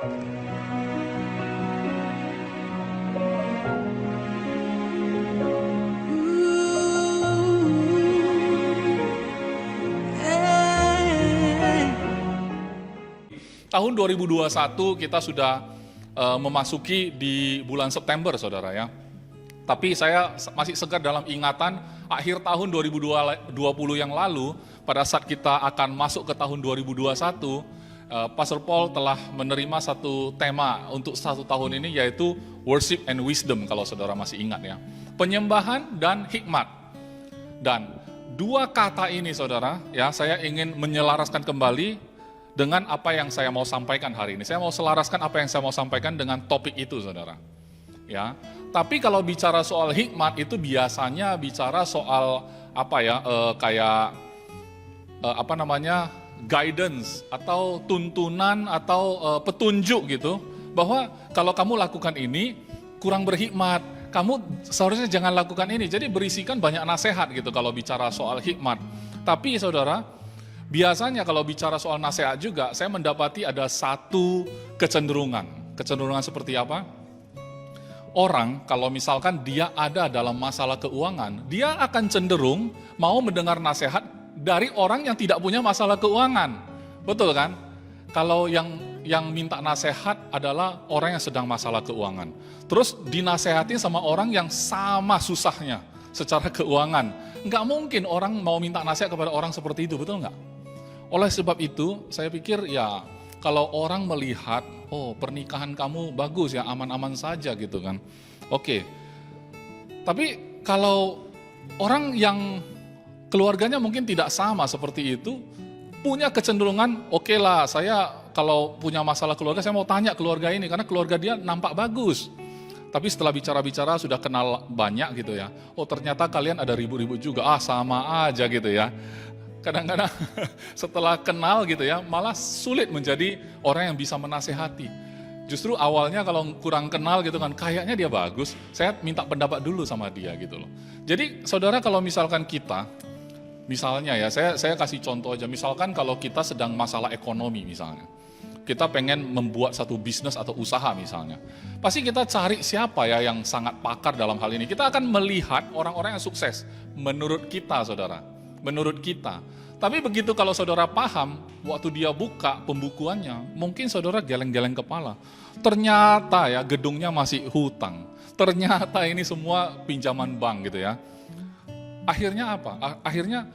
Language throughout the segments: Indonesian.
Tahun 2021 kita sudah memasuki di bulan September, saudara ya. Tapi saya masih segar dalam ingatan akhir tahun 2020 yang lalu, pada saat kita akan masuk ke tahun 2021, Pastor Paul telah menerima satu tema untuk satu tahun ini, yaitu Worship and Wisdom, kalau saudara masih ingat ya. Penyembahan dan hikmat. Dan dua kata ini, saudara, ya, saya ingin menyelaraskan kembali dengan apa yang saya mau sampaikan hari ini. Saya mau selaraskan apa yang saya mau sampaikan dengan topik itu, saudara. Ya, tapi kalau bicara soal hikmat itu biasanya bicara soal apa ya, guidance atau tuntunan atau petunjuk gitu, bahwa kalau kamu lakukan ini kurang berhikmat, kamu seharusnya jangan lakukan ini. Jadi berisikan banyak nasihat gitu kalau bicara soal hikmat. Tapi saudara, biasanya kalau bicara soal nasihat juga, saya mendapati ada satu kecenderungan. Kecenderungan seperti apa? Orang kalau misalkan dia ada dalam masalah keuangan, dia akan cenderung mau mendengar nasihat dari orang yang tidak punya masalah keuangan. Betul kan? Kalau yang minta nasihat adalah orang yang sedang masalah keuangan. Terus dinasehatin sama orang yang sama susahnya secara keuangan. Nggak mungkin orang mau minta nasihat kepada orang seperti itu, betul nggak? Oleh sebab itu, saya pikir ya, kalau orang melihat, oh pernikahan kamu bagus ya, aman-aman saja gitu kan. Oke, tapi kalau orang yang keluarganya mungkin tidak sama seperti itu, punya kecenderungan, oke lah, saya kalau punya masalah keluarga, saya mau tanya keluarga ini, karena keluarga dia nampak bagus. Tapi setelah bicara-bicara, sudah kenal banyak gitu ya, oh ternyata kalian ada ribut-ribut juga, sama aja gitu ya. Kadang-kadang setelah kenal gitu ya, malah sulit menjadi orang yang bisa menasehati. Justru awalnya kalau kurang kenal gitu kan, kayaknya dia bagus, saya minta pendapat dulu sama dia gitu loh. Jadi saudara, kalau misalkan kita, misalnya ya, saya kasih contoh aja, misalkan kalau kita sedang masalah ekonomi misalnya, kita pengen membuat satu bisnis atau usaha misalnya, pasti kita cari siapa ya yang sangat pakar dalam hal ini. Kita akan melihat orang-orang yang sukses, menurut kita saudara. Menurut kita. Tapi begitu kalau saudara paham, waktu dia buka pembukuannya, mungkin saudara geleng-geleng kepala. Ternyata ya gedungnya masih hutang. Ternyata ini semua pinjaman bank gitu ya. Akhirnya apa? Akhirnya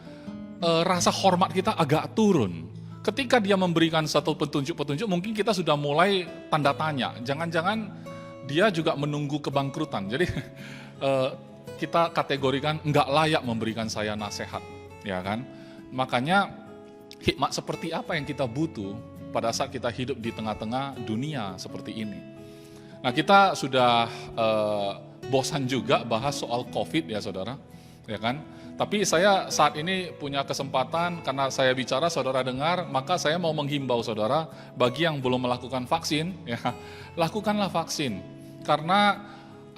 rasa hormat kita agak turun. Ketika dia memberikan satu petunjuk-petunjuk, mungkin kita sudah mulai tanda tanya. Jangan-jangan dia juga menunggu kebangkrutan. Jadi kita kategorikan nggak layak memberikan saya nasihat. Ya kan? Makanya hikmat seperti apa yang kita butuh pada saat kita hidup di tengah-tengah dunia seperti ini. Nah, kita sudah bosan juga bahas soal COVID ya saudara, ya kan? Tapi saya saat ini punya kesempatan, karena saya bicara saudara dengar, maka saya mau menghimbau saudara, bagi yang belum melakukan vaksin, ya lakukanlah vaksin. Karena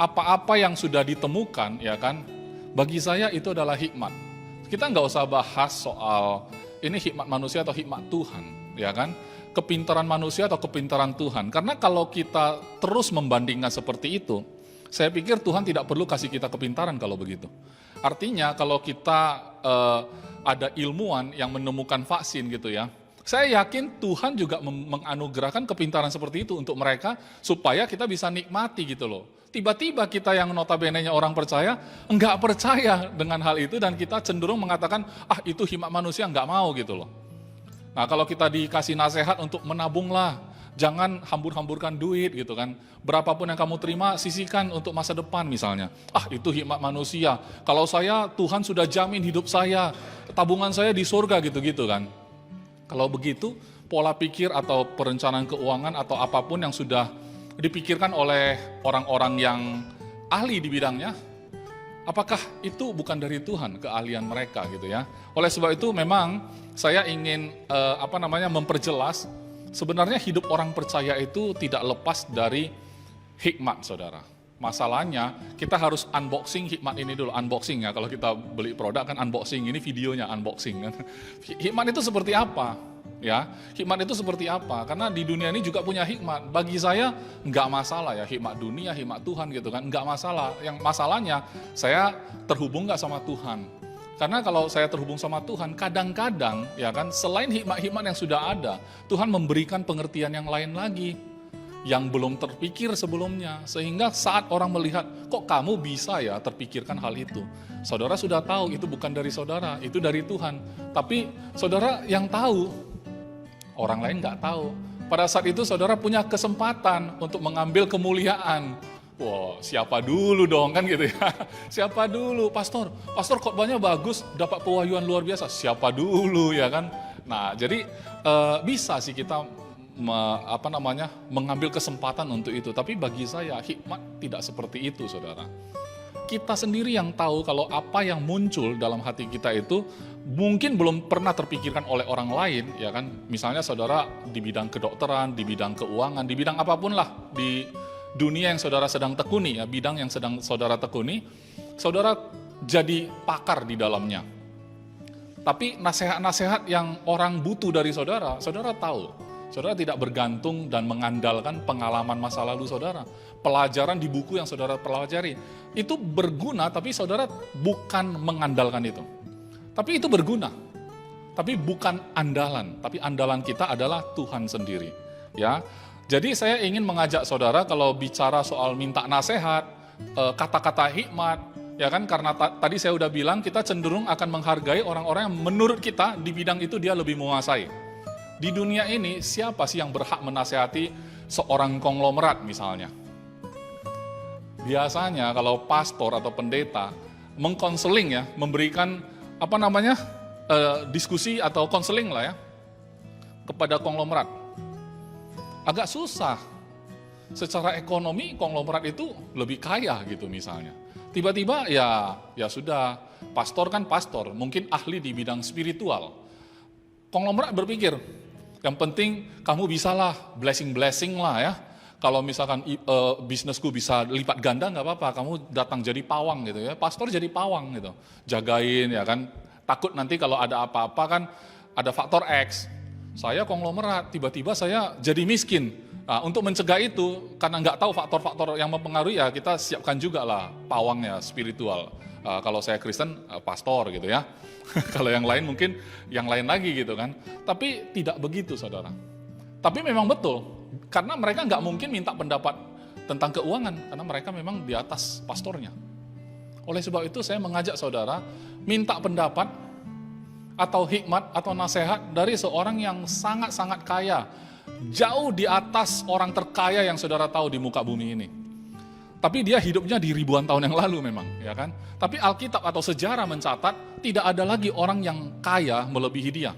apa-apa yang sudah ditemukan, ya kan, bagi saya itu adalah hikmat. Kita nggak usah bahas soal ini hikmat manusia atau hikmat Tuhan, ya kan? Kepintaran manusia atau kepintaran Tuhan. Karena kalau kita terus membandingkan seperti itu, saya pikir Tuhan tidak perlu kasih kita kepintaran kalau begitu. Artinya kalau kita ada ilmuwan yang menemukan vaksin gitu ya, saya yakin Tuhan juga menganugerahkan kepintaran seperti itu untuk mereka supaya kita bisa nikmati gitu loh. Tiba-tiba kita yang notabene-nya orang percaya, enggak percaya dengan hal itu dan kita cenderung mengatakan, itu hikmat manusia, enggak mau gitu loh. Nah kalau kita dikasih nasihat untuk menabunglah, jangan hambur-hamburkan duit gitu kan. Berapapun yang kamu terima, sisihkan untuk masa depan misalnya. Itu hikmat manusia, kalau saya, Tuhan sudah jamin hidup saya, tabungan saya di surga gitu-gitu kan. Kalau begitu, pola pikir atau perencanaan keuangan atau apapun yang sudah dipikirkan oleh orang-orang yang ahli di bidangnya, apakah itu bukan dari Tuhan keahlian mereka gitu ya. Oleh sebab itu memang saya ingin memperjelas, sebenarnya hidup orang percaya itu tidak lepas dari hikmat saudara. Masalahnya kita harus unboxing hikmat ini dulu, unboxing ya, kalau kita beli produk kan unboxing, ini videonya unboxing kan. Hikmat itu seperti apa? Ya, hikmat itu seperti apa? Karena di dunia ini juga punya hikmat. Bagi saya nggak masalah ya, hikmat dunia, hikmat Tuhan gitu kan, nggak masalah. Yang masalahnya saya terhubung nggak sama Tuhan. Karena kalau saya terhubung sama Tuhan, kadang-kadang ya kan, selain hikmat-hikmat yang sudah ada, Tuhan memberikan pengertian yang lain lagi yang belum terpikir sebelumnya. Sehingga saat orang melihat, kok kamu bisa ya terpikirkan hal itu? Saudara sudah tahu itu bukan dari saudara, itu dari Tuhan. Tapi saudara yang tahu, orang lain nggak tahu. Pada saat itu saudara punya kesempatan untuk mengambil kemuliaan. Wah, siapa dulu dong kan gitu ya. Siapa dulu? Pastor khotbahnya bagus, dapat pewahyuan luar biasa. Siapa dulu ya kan? Nah, jadi bisa sih kita mengambil kesempatan untuk itu. Tapi bagi saya hikmat tidak seperti itu, saudara. Kita sendiri yang tahu kalau apa yang muncul dalam hati kita itu mungkin belum pernah terpikirkan oleh orang lain, ya kan? Misalnya saudara di bidang kedokteran, di bidang keuangan, di bidang apapun lah, di dunia yang saudara sedang tekuni, ya, bidang yang sedang saudara tekuni, saudara jadi pakar di dalamnya. Tapi nasihat-nasihat yang orang butuh dari saudara, saudara tahu. Saudara tidak bergantung dan mengandalkan pengalaman masa lalu saudara. Pelajaran di buku yang saudara pelajari, itu berguna, tapi saudara bukan mengandalkan itu. Tapi itu berguna, tapi bukan andalan. Tapi andalan kita adalah Tuhan sendiri. Ya, jadi saya ingin mengajak saudara kalau bicara soal minta nasihat, kata-kata hikmat, ya kan, karena tadi saya udah bilang kita cenderung akan menghargai orang-orang yang menurut kita di bidang itu dia lebih menguasai. Di dunia ini siapa sih yang berhak menasehati seorang konglomerat misalnya? Biasanya kalau pastor atau pendeta mengkonseling ya, memberikan diskusi atau konseling lah ya kepada konglomerat. Agak susah. Secara ekonomi konglomerat itu lebih kaya gitu misalnya. Tiba-tiba ya sudah, pastor kan pastor, mungkin ahli di bidang spiritual. Konglomerat berpikir, yang penting kamu bisalah blessing lah ya. Kalau misalkan bisnisku bisa lipat ganda nggak apa-apa, kamu datang jadi pawang gitu ya. Pastor jadi pawang gitu, jagain ya kan. Takut nanti kalau ada apa-apa kan ada faktor X. Saya konglomerat, tiba-tiba saya jadi miskin. Nah, untuk mencegah itu, karena nggak tahu faktor-faktor yang mempengaruhi ya kita siapkan juga lah pawangnya spiritual. Kalau saya Kristen, pastor gitu ya. Kalau yang lain mungkin yang lain lagi gitu kan. Tapi tidak begitu saudara. Tapi memang betul, karena mereka nggak mungkin minta pendapat tentang keuangan, karena mereka memang di atas pastornya. Oleh sebab itu saya mengajak saudara, minta pendapat atau hikmat atau nasihat dari seorang yang sangat-sangat kaya. Jauh di atas orang terkaya yang saudara tahu di muka bumi ini. Tapi dia hidupnya di ribuan tahun yang lalu memang, ya kan? Tapi Alkitab atau sejarah mencatat tidak ada lagi orang yang kaya melebihi dia.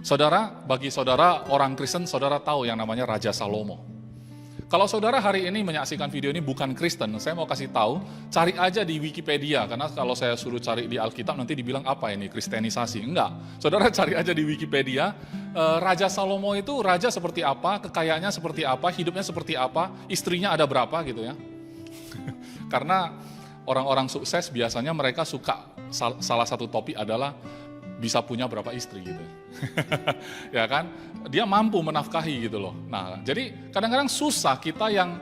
Saudara, bagi saudara orang Kristen, saudara tahu yang namanya Raja Salomo. Kalau saudara hari ini menyaksikan video ini bukan Kristen, saya mau kasih tahu, cari aja di Wikipedia, karena kalau saya suruh cari di Alkitab nanti dibilang apa ini, Kristenisasi. Enggak, saudara cari aja di Wikipedia, Raja Salomo itu raja seperti apa, kekayaannya seperti apa, hidupnya seperti apa, istrinya ada berapa gitu ya. Karena orang-orang sukses biasanya mereka suka, salah satu topik adalah bisa punya berapa istri gitu. Ya kan? Dia mampu menafkahi gitu loh. Nah, jadi kadang-kadang susah kita yang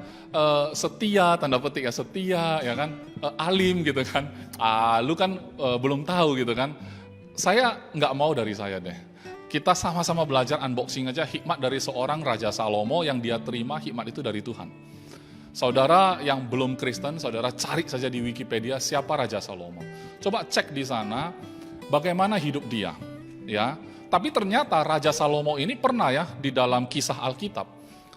setia, tanda petik ya setia, ya kan? Alim gitu kan. Lu kan belum tahu gitu kan. Saya nggak mau dari saya deh. Kita sama-sama belajar unboxing aja hikmat dari seorang Raja Salomo yang dia terima hikmat itu dari Tuhan. Saudara yang belum Kristen, saudara cari saja di Wikipedia siapa Raja Salomo. Coba cek di sana bagaimana hidup dia, ya. Tapi ternyata Raja Salomo ini pernah ya di dalam kisah Alkitab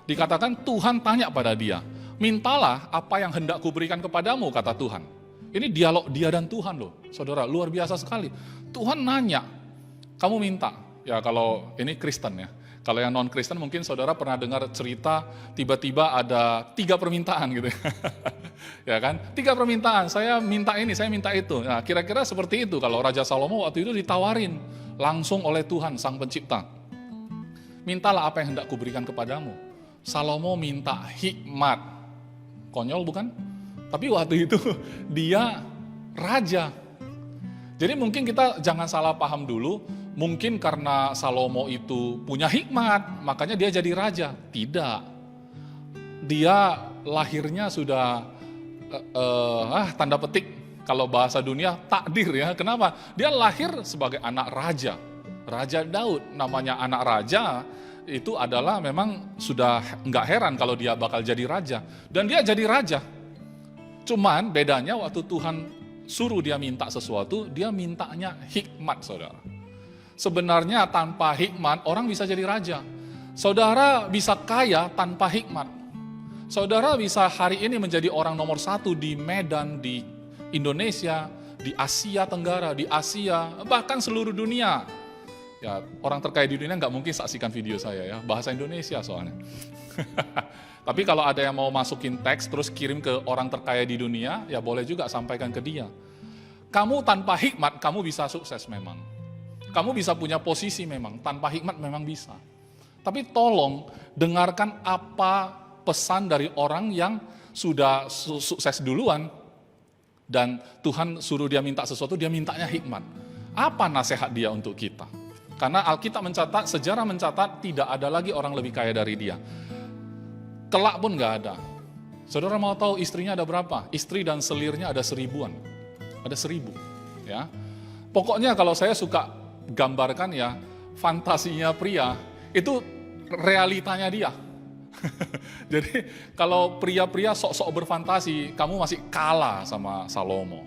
dikatakan Tuhan tanya pada dia, mintalah apa yang hendak kuberikan kepadamu, kata Tuhan. Ini dialog dia dan Tuhan loh, saudara, luar biasa sekali. Tuhan nanya, kamu minta, ya kalau ini Kristen ya. Kalau yang non-Kristen mungkin saudara pernah dengar cerita tiba-tiba ada 3 permintaan gitu ya kan, 3 permintaan, saya minta ini, saya minta itu. Nah kira-kira seperti itu kalau Raja Salomo waktu itu ditawarin langsung oleh Tuhan Sang Pencipta. Mintalah apa yang hendak kuberikan kepadamu. Salomo minta hikmat. Konyol bukan? Tapi waktu itu dia raja. Jadi mungkin kita jangan salah paham dulu mungkin karena Salomo itu punya hikmat, makanya dia jadi raja. Tidak. Dia lahirnya sudah, tanda petik, kalau bahasa dunia, takdir ya. Kenapa? Dia lahir sebagai anak raja. Raja Daud, namanya anak raja, itu adalah memang sudah nggak heran kalau dia bakal jadi raja. Dan dia jadi raja. Cuman bedanya waktu Tuhan suruh dia minta sesuatu, dia mintanya hikmat, saudara. Sebenarnya tanpa hikmat, orang bisa jadi raja. Saudara bisa kaya tanpa hikmat. Saudara bisa hari ini menjadi orang nomor 1 di Medan, di Indonesia, di Asia Tenggara, di Asia, bahkan seluruh dunia. Ya, orang terkaya di dunia nggak mungkin saksikan video saya ya, bahasa Indonesia soalnya. Tapi kalau ada yang mau masukin teks terus kirim ke orang terkaya di dunia, ya boleh juga sampaikan ke dia. Kamu tanpa hikmat, kamu bisa sukses memang. Kamu bisa punya posisi memang, tanpa hikmat memang bisa. Tapi tolong dengarkan apa pesan dari orang yang sudah sukses duluan, dan Tuhan suruh dia minta sesuatu, dia mintanya hikmat. Apa nasihat dia untuk kita? Karena Alkitab mencatat, sejarah mencatat, tidak ada lagi orang lebih kaya dari dia. Kelak pun nggak ada. Saudara mau tahu istrinya ada berapa? Istri dan selirnya ada 1000-an. Ada 1000. Ya. Pokoknya kalau saya suka gambarkan ya, fantasinya pria, itu realitanya dia. Jadi kalau pria-pria sok-sok berfantasi, kamu masih kalah sama Salomo.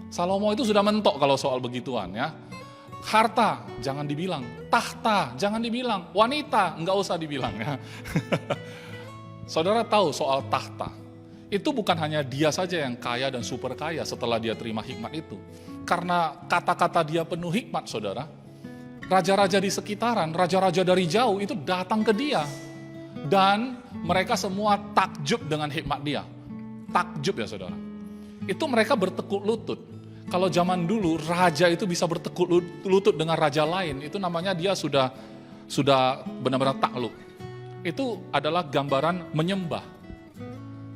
Salomo itu sudah mentok kalau soal begituan ya. Harta, jangan dibilang. Tahta, jangan dibilang. Wanita, enggak usah dibilang ya. Saudara tahu soal tahta. Itu bukan hanya dia saja yang kaya dan super kaya setelah dia terima hikmat itu. Karena kata-kata dia penuh hikmat, saudara. Raja-raja di sekitaran, raja-raja dari jauh itu datang ke dia. Dan mereka semua takjub dengan hikmat dia. Takjub ya saudara. Itu mereka bertekuk lutut. Kalau zaman dulu raja itu bisa bertekuk lutut dengan raja lain, itu namanya dia sudah benar-benar takluk. Itu adalah gambaran menyembah.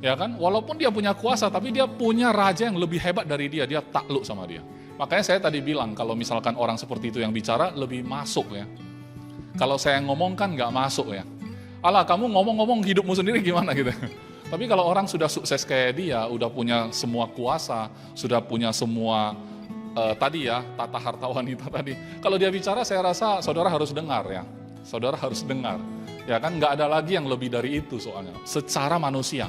Ya kan? Walaupun dia punya kuasa, tapi dia punya raja yang lebih hebat dari dia takluk sama dia. Makanya saya tadi bilang, kalau misalkan orang seperti itu yang bicara, lebih masuk ya. Kalau saya ngomong kan nggak masuk ya. Alah, kamu ngomong-ngomong hidupmu sendiri gimana gitu. Tapi kalau orang sudah sukses kayak dia, udah punya semua kuasa, sudah punya semua tadi ya, tata harta wanita tadi. Kalau dia bicara, saya rasa saudara harus dengar ya. Saudara harus dengar. Ya kan, nggak ada lagi yang lebih dari itu soalnya. Secara manusia.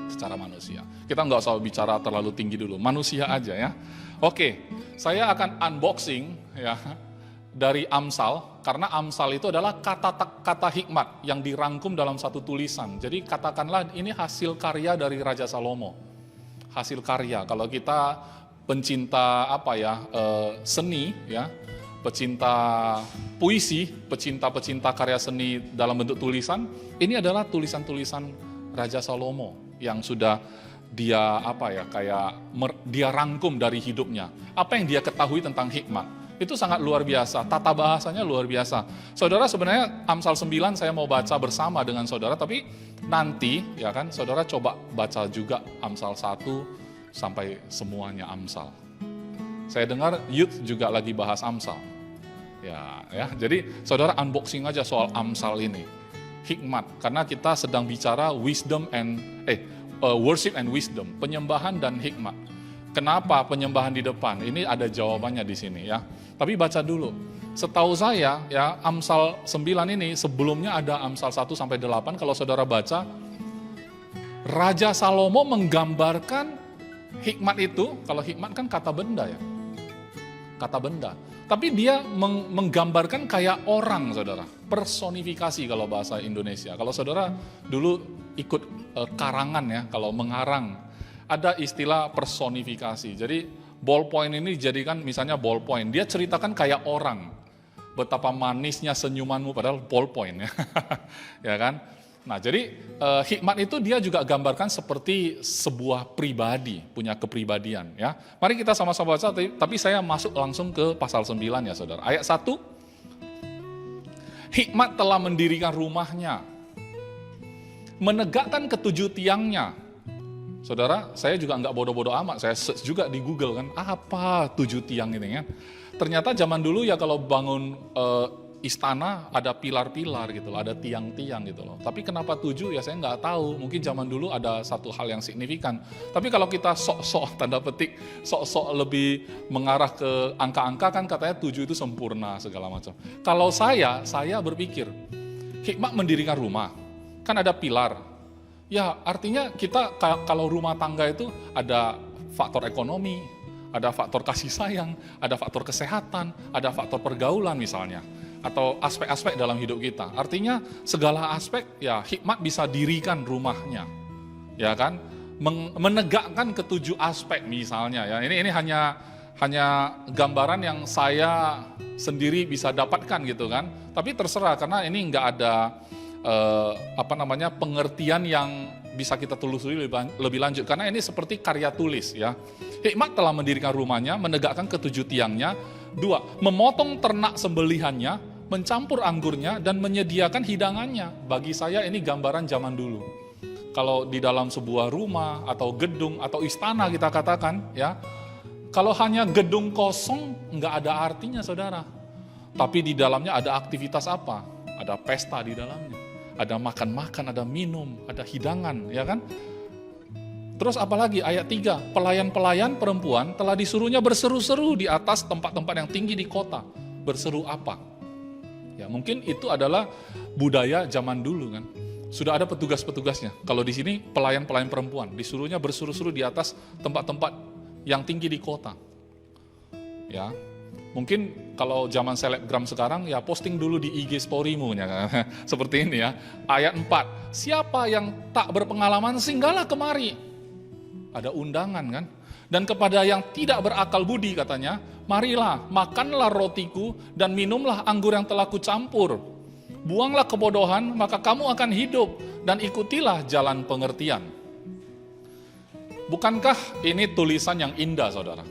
Secara manusia. Kita nggak usah bicara terlalu tinggi dulu. Manusia aja ya. Oke, saya akan unboxing ya dari Amsal, karena Amsal itu adalah kata hikmat yang dirangkum dalam satu tulisan. Jadi katakanlah ini hasil karya dari Raja Salomo. Hasil karya, kalau kita pencinta seni ya, pecinta puisi, pecinta karya seni dalam bentuk tulisan, ini adalah tulisan-tulisan Raja Salomo yang sudah dia dia rangkum dari hidupnya. Apa yang dia ketahui tentang hikmat. Itu sangat luar biasa, tata bahasanya luar biasa. Saudara, sebenarnya Amsal 9 saya mau baca bersama dengan saudara, tapi nanti ya kan saudara coba baca juga Amsal 1 sampai semuanya Amsal. Saya dengar youth juga lagi bahas Amsal. Ya, jadi saudara unboxing aja soal Amsal ini. Hikmat, karena kita sedang bicara worship and wisdom, penyembahan dan hikmat. Kenapa penyembahan di depan? Ini ada jawabannya di sini ya. Tapi baca dulu. Setahu saya ya, Amsal 9 ini sebelumnya ada Amsal 1 sampai 8. Kalau saudara baca, Raja Salomo menggambarkan hikmat itu, kalau hikmat kan kata benda ya. Kata benda. Tapi dia menggambarkan kayak orang, saudara. Personifikasi kalau bahasa Indonesia. Kalau saudara dulu ikut karangan ya, kalau mengarang, ada istilah personifikasi. Jadi ballpoint ini dijadikan misalnya ballpoint. Dia ceritakan kayak orang. Betapa manisnya senyumanmu padahal ballpoint ya. Ya kan? Nah, jadi hikmat itu dia juga gambarkan seperti sebuah pribadi, punya kepribadian ya. Mari kita sama-sama baca, tapi saya masuk langsung ke pasal 9 ya saudara. Ayat 1. Hikmat telah mendirikan rumahnya, menegakkan ketujuh tiangnya. Saudara, saya juga nggak bodoh-bodoh amat, saya search juga di Google kan, apa 7 tiang ini kan. Ternyata zaman dulu ya kalau bangun istana ada pilar-pilar gitu loh, ada tiang-tiang gitu loh. Tapi kenapa 7 ya saya nggak tahu. Mungkin zaman dulu ada satu hal yang signifikan. Tapi kalau kita sok-sok tanda petik, sok-sok lebih mengarah ke angka-angka kan katanya 7 itu sempurna segala macam. Kalau saya berpikir hikmat mendirikan rumah kan ada pilar. Ya artinya kita kalau rumah tangga itu ada faktor ekonomi, ada faktor kasih sayang, ada faktor kesehatan, ada faktor pergaulan misalnya, atau aspek-aspek dalam hidup kita. Artinya segala aspek ya hikmat bisa dirikan rumahnya, ya kan? Menegakkan ketujuh aspek misalnya ya. Ini hanya gambaran yang saya sendiri bisa dapatkan gitu kan. Tapi terserah karena ini nggak ada pengertian yang bisa kita telusuri lebih lanjut karena ini seperti karya tulis ya. Hikmat telah mendirikan rumahnya, menegakkan ketujuh tiangnya. 2, memotong ternak sembelihannya, mencampur anggurnya dan menyediakan hidangannya. Bagi saya ini gambaran zaman dulu. Kalau di dalam sebuah rumah atau gedung atau istana kita katakan ya, kalau hanya gedung kosong nggak ada artinya saudara. Tapi di dalamnya ada aktivitas apa? Ada pesta di dalamnya. Ada makan-makan, ada minum, ada hidangan, ya kan? Terus apalagi ayat 3, pelayan-pelayan perempuan telah disuruhnya berseru-seru di atas tempat-tempat yang tinggi di kota. Berseru apa? Ya mungkin itu adalah budaya zaman dulu kan. Sudah ada petugas-petugasnya. Kalau di sini pelayan-pelayan perempuan disuruhnya berseru-seru di atas tempat-tempat yang tinggi di kota. Ya. Mungkin kalau zaman selebgram sekarang ya posting dulu di IG story-mu ya kan? Seperti ini ya. Ayat 4. Siapa yang tak berpengalaman singgahlah kemari. Ada undangan kan? Dan kepada yang tidak berakal budi katanya, marilah, makanlah rotiku dan minumlah anggur yang telah kucampur. Buanglah kebodohan, maka kamu akan hidup dan ikutilah jalan pengertian. Bukankah ini tulisan yang indah, saudara?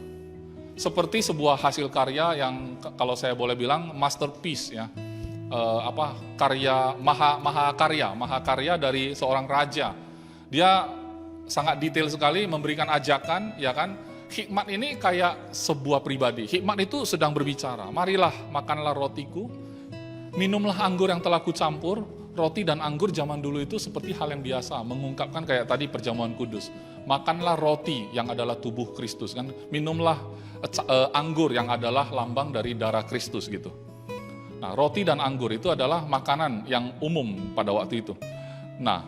Seperti sebuah hasil karya yang kalau saya boleh bilang masterpiece ya. Karya mahakarya dari seorang raja. Dia sangat detail sekali memberikan ajakan ya kan. Hikmat ini kayak sebuah pribadi. Hikmat itu sedang berbicara, marilah makanlah rotiku, minumlah anggur yang telah kucampur. Roti dan anggur zaman dulu itu seperti hal yang biasa, mengungkapkan kayak tadi perjamuan kudus. Makanlah roti yang adalah tubuh Kristus kan, minumlah anggur yang adalah lambang dari darah Kristus gitu. Nah, roti dan anggur itu adalah makanan yang umum pada waktu itu. Nah,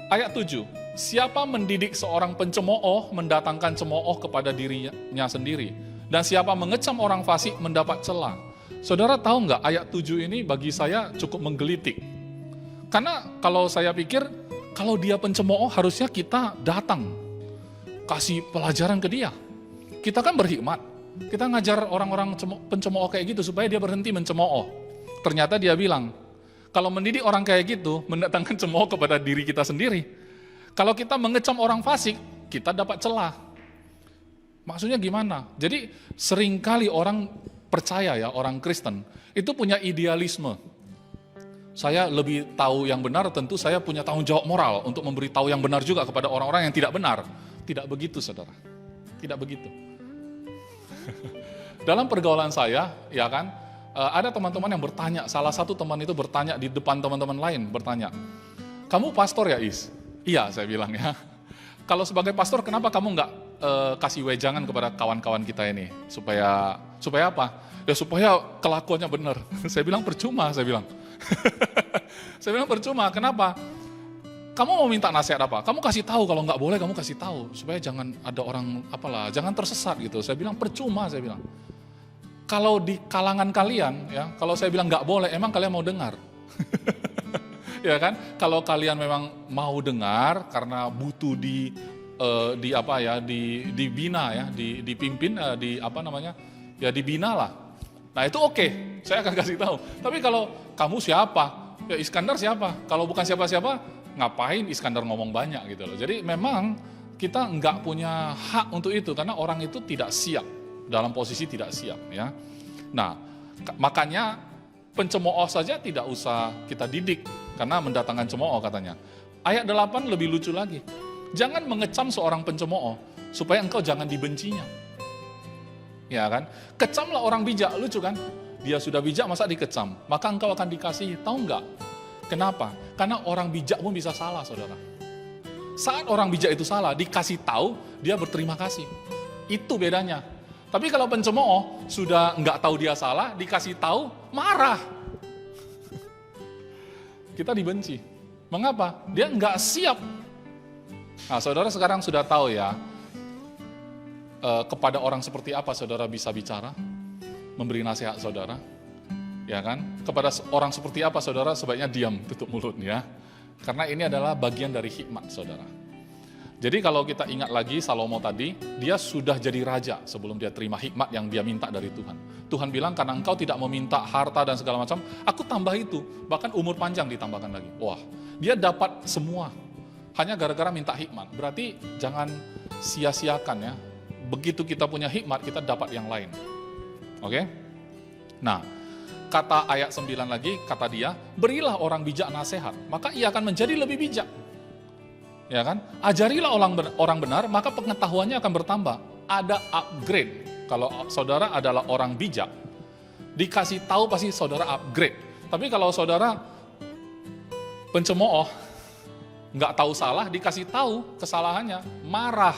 ayat 7, siapa mendidik seorang pencemooh mendatangkan cemooh kepada dirinya sendiri, dan siapa mengecam orang fasik mendapat cela. Saudara tahu nggak ayat 7 ini bagi saya cukup menggelitik. Karena kalau saya pikir, kalau dia pencemooh harusnya kita datang, kasih pelajaran ke dia. Kita kan berhikmat, kita ngajar orang-orang pencemooh kayak gitu supaya dia berhenti mencemooh. Ternyata dia bilang, kalau mendidik orang kayak gitu, mendatangkan cemooh kepada diri kita sendiri. Kalau kita mengecam orang fasik, kita dapat celah. Maksudnya gimana? Jadi seringkali orang percaya ya, orang Kristen, itu punya idealisme. Saya lebih tahu yang benar, tentu saya punya tanggung jawab moral untuk memberitahu yang benar juga kepada orang-orang yang tidak benar. Tidak begitu, saudara. Tidak begitu. Dalam pergaulan saya, ya kan, ada teman-teman yang bertanya, salah satu teman itu bertanya di depan teman-teman lain, bertanya, kamu pastor ya Is? Iya, saya bilang ya. Kalau sebagai pastor, kenapa kamu nggak kasih wejangan kepada kawan-kawan kita ini? Supaya apa? Ya supaya kelakuannya benar. Saya bilang percuma, saya bilang. Saya bilang percuma, kenapa? Kamu mau minta nasihat apa? Kamu kasih tahu, kalau nggak boleh kamu kasih tahu. Supaya jangan ada orang, jangan tersesat gitu. Saya bilang percuma, saya bilang. Kalau di kalangan kalian, ya, kalau saya bilang nggak boleh, emang kalian mau dengar? Ya kan? Kalau kalian memang mau dengar karena butuh dibina ya, dipimpin, dibina lah. Nah itu oke, saya akan kasih tahu. Tapi kalau kamu siapa? Ya Iskandar siapa? Kalau bukan siapa-siapa, ngapain Iskandar ngomong banyak gitu loh. Jadi memang kita nggak punya hak untuk itu karena orang itu tidak siap, dalam posisi tidak siap ya. Nah makanya pencemooh saja tidak usah kita didik karena mendatangkan cemooh katanya. Ayat 8 lebih lucu lagi. Jangan mengecam seorang pencemooh supaya engkau jangan dibencinya. Ya kan? Kecamlah orang bijak, lucu kan? Dia sudah bijak, masa dikecam? Maka engkau akan dikasihi. Tahu nggak? Kenapa? Karena orang bijak pun bisa salah, saudara. Saat orang bijak itu salah, dikasih tahu, dia berterima kasih. Itu bedanya. Tapi kalau pencemooh, sudah nggak tahu dia salah, dikasih tahu, marah. Kita dibenci. Mengapa? Dia nggak siap. Nah, saudara sekarang sudah tahu ya, kepada orang seperti apa saudara bisa bicara, memberi nasihat saudara, ya kan? Kepada orang seperti apa saudara sebaiknya diam, tutup mulutnya, karena ini adalah bagian dari hikmat saudara. Jadi kalau kita ingat lagi Salomo tadi, dia sudah jadi raja sebelum dia terima hikmat yang dia minta dari Tuhan. Tuhan bilang, karena engkau tidak meminta harta dan segala macam, aku tambah itu, bahkan umur panjang ditambahkan lagi. Wah, dia dapat semua, hanya gara-gara minta hikmat. Berarti jangan sia-siakan ya. Begitu kita punya hikmat, kita dapat yang lain. Oke? Nah, kata ayat 9 lagi, kata dia, berilah orang bijak nasihat, maka ia akan menjadi lebih bijak. Ya kan? Ajarilah orang benar, maka pengetahuannya akan bertambah. Ada upgrade. Kalau saudara adalah orang bijak, dikasih tahu pasti saudara upgrade. Tapi kalau saudara pencemooh, nggak tahu salah, dikasih tahu kesalahannya, marah.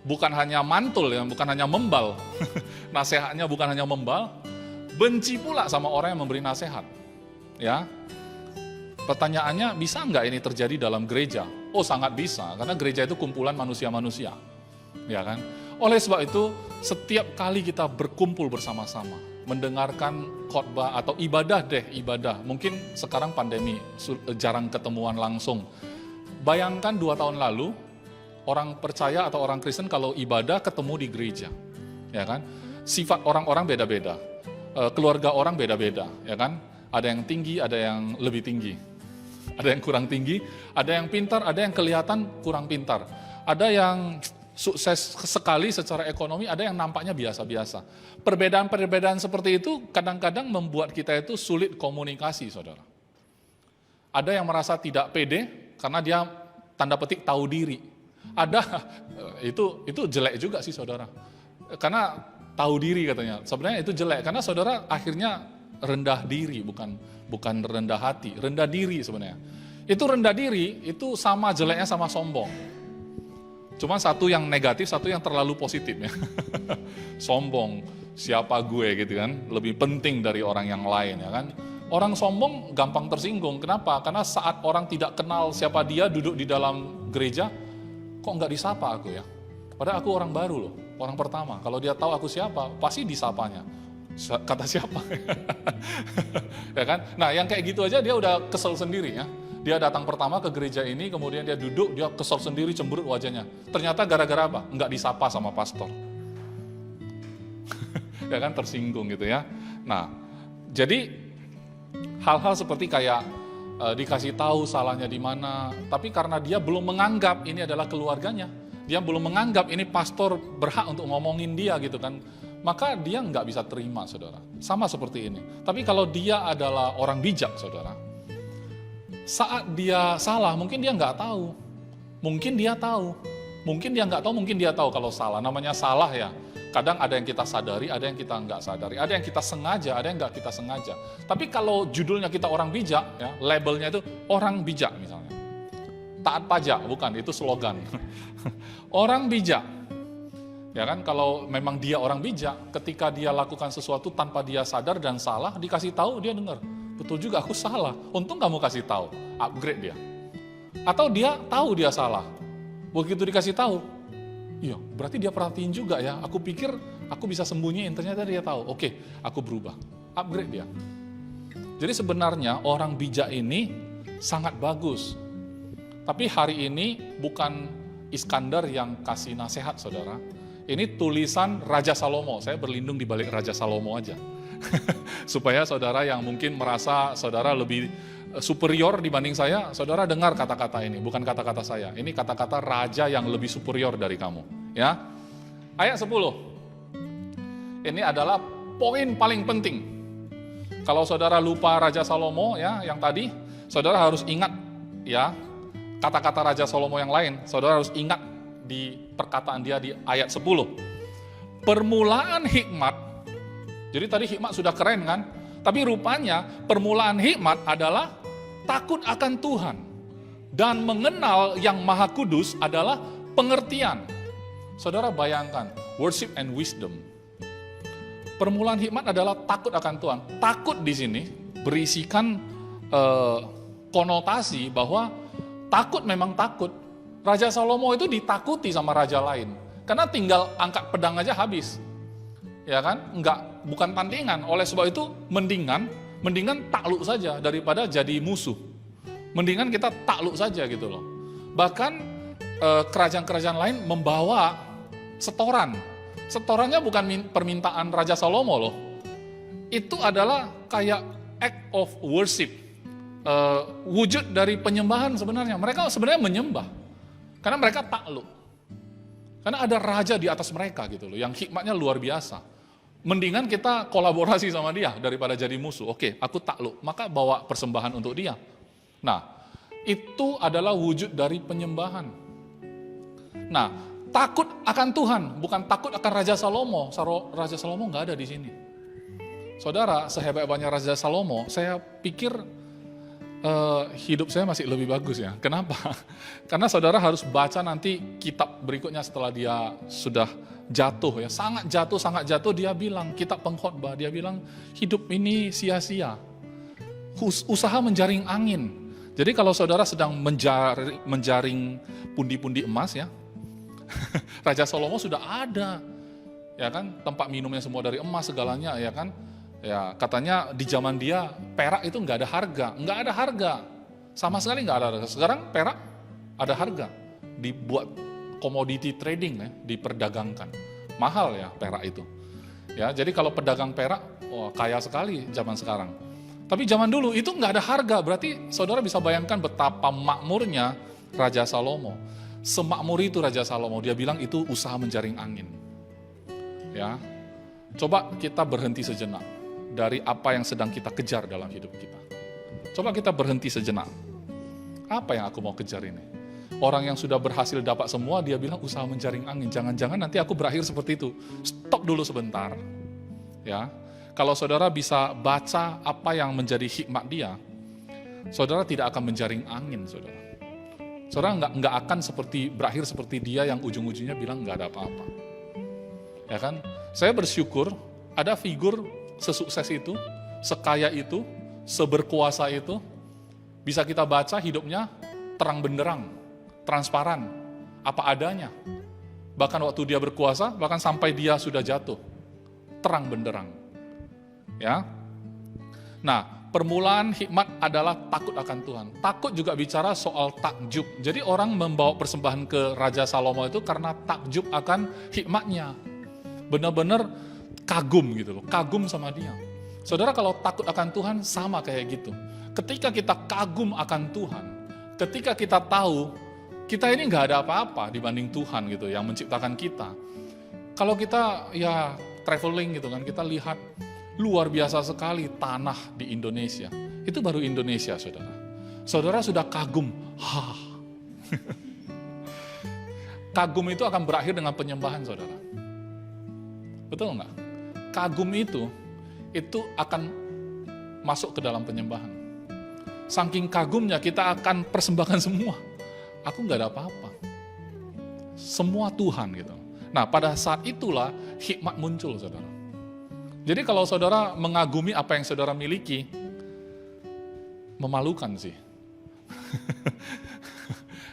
Bukan hanya mantul ya, bukan hanya membal. Nasihatnya bukan hanya membal, benci pula sama orang yang memberi nasihat. Ya. Pertanyaannya, bisa nggak ini terjadi dalam gereja? Oh, sangat bisa, karena gereja itu kumpulan manusia-manusia. Ya kan? Oleh sebab itu, setiap kali kita berkumpul bersama-sama, mendengarkan khotbah atau ibadah. Mungkin sekarang pandemi, jarang ketemuan langsung. Bayangkan 2 tahun lalu, orang percaya atau orang Kristen kalau ibadah ketemu di gereja. Ya kan? Sifat orang-orang beda-beda. Keluarga orang beda-beda, ya kan? Ada yang tinggi, ada yang lebih tinggi. Ada yang kurang tinggi, ada yang pintar, ada yang kelihatan kurang pintar. Ada yang sukses sekali secara ekonomi, ada yang nampaknya biasa-biasa. Perbedaan-perbedaan seperti itu kadang-kadang membuat kita itu sulit komunikasi, saudara. Ada yang merasa tidak pede karena dia tanda petik tahu diri. Ada, itu jelek juga sih saudara. Karena tahu diri katanya, sebenarnya itu jelek karena saudara akhirnya rendah diri, bukan rendah hati, rendah diri sebenarnya. Itu rendah diri, itu sama jeleknya sama sombong. Cuma satu yang negatif, satu yang terlalu positif ya. Sombong, siapa gue gitu kan, lebih penting dari orang yang lain ya kan. Orang sombong gampang tersinggung, kenapa? Karena saat orang tidak kenal siapa dia duduk di dalam gereja, kok nggak disapa aku ya? Padahal aku orang baru loh, orang pertama. Kalau dia tahu aku siapa, pasti disapanya. Kata siapa? Ya kan? Nah yang kayak gitu aja dia udah kesel sendiri ya. Dia datang pertama ke gereja ini, kemudian dia duduk, dia kesel sendiri, cemberut wajahnya. Ternyata gara-gara apa? Nggak disapa sama pastor. Ya kan, tersinggung gitu ya. Nah, jadi hal-hal seperti kayak dikasih tahu salahnya di mana, tapi karena dia belum menganggap ini adalah keluarganya, dia belum menganggap ini pastor berhak untuk ngomongin dia gitu kan, maka dia nggak bisa terima, saudara. Sama seperti ini. Tapi kalau dia adalah orang bijak, saudara, saat dia salah, mungkin dia nggak tahu. Mungkin dia tahu. Mungkin dia nggak tahu, mungkin dia tahu kalau salah. Namanya salah ya. Kadang ada yang kita sadari, ada yang kita nggak sadari. Ada yang kita sengaja, ada yang nggak kita sengaja. Tapi kalau judulnya kita orang bijak, ya, labelnya itu orang bijak misalnya. Taat pajak, bukan, itu slogan. Orang bijak. Ya kan, kalau memang dia orang bijak, ketika dia lakukan sesuatu tanpa dia sadar dan salah, dikasih tahu, dia dengar. Betul juga, aku salah. Untung kamu kasih tahu, upgrade dia. Atau dia tahu dia salah. Begitu dikasih tahu, iya, berarti dia perhatiin juga ya. Aku pikir aku bisa sembunyiin, ternyata dia tahu. Oke, aku berubah. Upgrade dia. Jadi sebenarnya orang bijak ini sangat bagus. Tapi hari ini bukan Iskandar yang kasih nasihat, saudara. Ini tulisan Raja Salomo. Saya berlindung di balik Raja Salomo aja. Supaya saudara yang mungkin merasa saudara lebih superior dibanding saya, saudara dengar kata-kata ini, bukan kata-kata saya. Ini kata-kata raja yang lebih superior dari kamu, ya. Ayat 10. Ini adalah poin paling penting. Kalau saudara lupa Raja Salomo ya, yang tadi, saudara harus ingat ya, kata-kata Raja Salomo yang lain. Saudara harus ingat di perkataan dia di ayat 10. permulaan hikmat, jadi tadi hikmat sudah keren kan, tapi rupanya permulaan hikmat adalah takut akan Tuhan. Dan mengenal yang Maha Kudus adalah pengertian. Saudara bayangkan, worship and wisdom. Permulaan hikmat adalah takut akan Tuhan. Takut di sini berisikan konotasi bahwa takut memang takut. Raja Salomo itu ditakuti sama raja lain. Karena tinggal angkat pedang aja habis. Ya kan? Bukan tandingan. Oleh sebab itu mendingan takluk saja daripada jadi musuh. Mendingan kita takluk saja gitu loh. Bahkan kerajaan-kerajaan lain membawa setoran. Setorannya bukan permintaan Raja Salomo loh. Itu adalah kayak act of worship. Wujud dari penyembahan sebenarnya. Mereka sebenarnya menyembah. Karena mereka takluk. Karena ada raja di atas mereka gitu loh, yang hikmatnya luar biasa. Mendingan kita kolaborasi sama dia daripada jadi musuh. Oke, aku takluk, maka bawa persembahan untuk dia. Nah, itu adalah wujud dari penyembahan. Nah, takut akan Tuhan, bukan takut akan Raja Salomo. Raja Salomo nggak ada di sini. Saudara, sehebat-hebatnya Raja Salomo, saya pikir hidup saya masih lebih bagus ya. Kenapa? Karena saudara harus baca nanti kitab berikutnya setelah dia sudah jatuh ya. Sangat jatuh dia bilang, kitab pengkhotbah, dia bilang hidup ini sia-sia. Usaha menjaring angin. Jadi kalau saudara sedang menjaring pundi-pundi emas ya, Raja Salomo sudah ada. Ya kan, tempat minumnya semua dari emas segalanya ya kan. Ya, katanya di zaman dia perak itu nggak ada harga, sama sekali nggak ada harga. Sekarang perak ada harga, dibuat commodity trading ya, diperdagangkan, mahal ya perak itu. Ya, jadi kalau pedagang perak, kaya sekali zaman sekarang. Tapi zaman dulu itu nggak ada harga, berarti saudara bisa bayangkan betapa makmurnya Raja Salomo. Semakmur itu Raja Salomo, dia bilang itu usaha menjaring angin. Ya, coba kita berhenti sejenak dari apa yang sedang kita kejar dalam hidup kita. Coba kita berhenti sejenak. Apa yang aku mau kejar ini? Orang yang sudah berhasil dapat semua, dia bilang usaha menjaring angin. Jangan-jangan nanti aku berakhir seperti itu. Stop dulu sebentar. Ya, kalau saudara bisa baca apa yang menjadi hikmat dia, saudara tidak akan menjaring angin, saudara. Saudara nggak akan berakhir seperti dia yang ujung-ujungnya bilang nggak ada apa-apa. Ya kan? Saya bersyukur ada figur sesukses itu, sekaya itu, seberkuasa itu, bisa kita baca hidupnya terang benderang, transparan, apa adanya. Bahkan waktu dia berkuasa, bahkan sampai dia sudah jatuh, terang benderang. Ya. Nah, permulaan hikmat adalah takut akan Tuhan. Takut juga bicara soal takjub. Jadi orang membawa persembahan ke Raja Salomo itu karena takjub akan hikmatnya. Benar-benar kagum gitu loh, kagum sama dia. Saudara kalau takut akan Tuhan sama kayak gitu. Ketika kita kagum akan Tuhan, ketika kita tahu kita ini nggak ada apa-apa dibanding Tuhan gitu yang menciptakan kita. Kalau kita ya traveling gitu kan, kita lihat luar biasa sekali tanah di Indonesia. Itu baru Indonesia, saudara. Saudara sudah kagum. Kagum itu akan berakhir dengan penyembahan, saudara. Betul nggak? Kagum itu akan masuk ke dalam penyembahan. Saking kagumnya kita akan persembahkan semua. Aku nggak ada apa-apa. Semua Tuhan gitu. Nah pada saat itulah hikmat muncul, saudara. Jadi kalau saudara mengagumi apa yang saudara miliki, memalukan sih.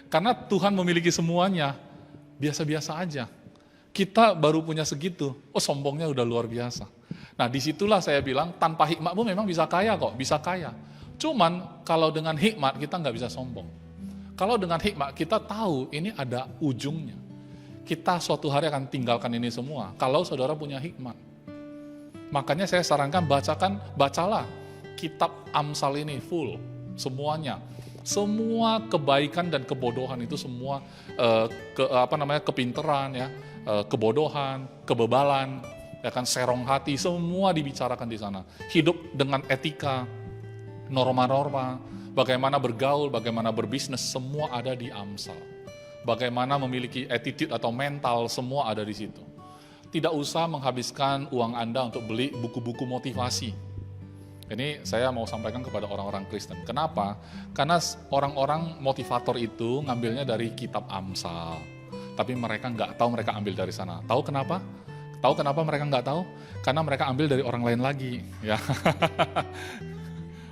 Karena Tuhan memiliki semuanya, biasa-biasa aja. Kita baru punya segitu, sombongnya udah luar biasa. Nah disitulah saya bilang, tanpa hikmatmu memang bisa kaya kok, bisa kaya. Cuman kalau dengan hikmat kita nggak bisa sombong. Kalau dengan hikmat kita tahu ini ada ujungnya. Kita suatu hari akan tinggalkan ini semua, kalau saudara punya hikmat. Makanya saya sarankan bacalah kitab Amsal ini full, semuanya. Semua kebaikan dan kebodohan itu semua kepinteran ya, kebodohan, kebebalan, ya kan serong hati, semua dibicarakan di sana. Hidup dengan etika, norma-norma, bagaimana bergaul, bagaimana berbisnis, semua ada di Amsal. Bagaimana memiliki attitude atau mental, semua ada di situ. tidak usah menghabiskan uang Anda untuk beli buku-buku motivasi. Ini saya mau sampaikan kepada orang-orang Kristen. Kenapa? Karena orang-orang motivator itu ngambilnya dari kitab Amsal. Tapi mereka nggak tahu mereka ambil dari sana. Tahu kenapa? Tahu kenapa mereka nggak tahu? Karena mereka ambil dari orang lain lagi. Ya.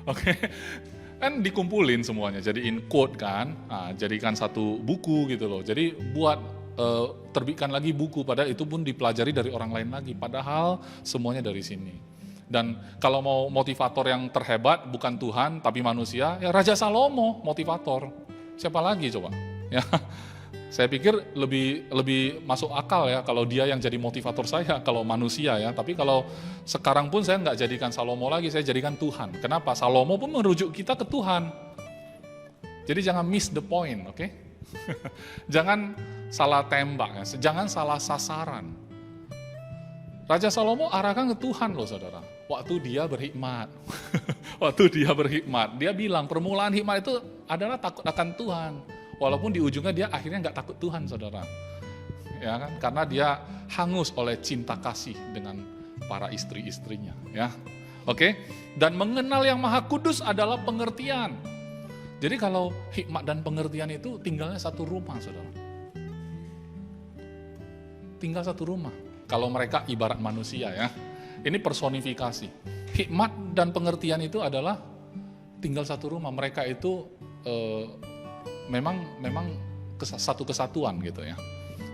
Oke. Kan dikumpulin semuanya, jadiin quote kan. Nah, jadikan satu buku gitu loh. Jadi buat terbitkan lagi buku, padahal itu pun dipelajari dari orang lain lagi, padahal semuanya dari sini. Dan kalau mau motivator yang terhebat bukan Tuhan tapi manusia, ya Raja Salomo motivator. Siapa lagi coba? Ya, saya pikir lebih masuk akal ya kalau dia yang jadi motivator saya, kalau manusia ya. Tapi kalau sekarang pun saya nggak jadikan Salomo lagi, saya jadikan Tuhan. Kenapa? Salomo pun merujuk kita ke Tuhan. Jadi jangan miss the point, oke? Jangan salah tembak, ya. Jangan salah sasaran. Raja Salomo arahkan ke Tuhan loh saudara. Waktu dia berhikmat. Waktu dia berhikmat. Dia bilang permulaan hikmat itu adalah takut akan Tuhan. Walaupun di ujungnya dia akhirnya nggak takut Tuhan saudara. Ya kan? Karena dia hangus oleh cinta kasih dengan para istri-istrinya. Ya, oke? Dan mengenal yang Maha Kudus adalah pengertian. Jadi kalau hikmat dan pengertian itu tinggalnya satu rumah, saudara. Tinggal satu rumah. Kalau mereka ibarat manusia ya. Ini personifikasi. Hikmat dan pengertian itu adalah tinggal satu rumah. Mereka itu memang satu kesatuan gitu ya.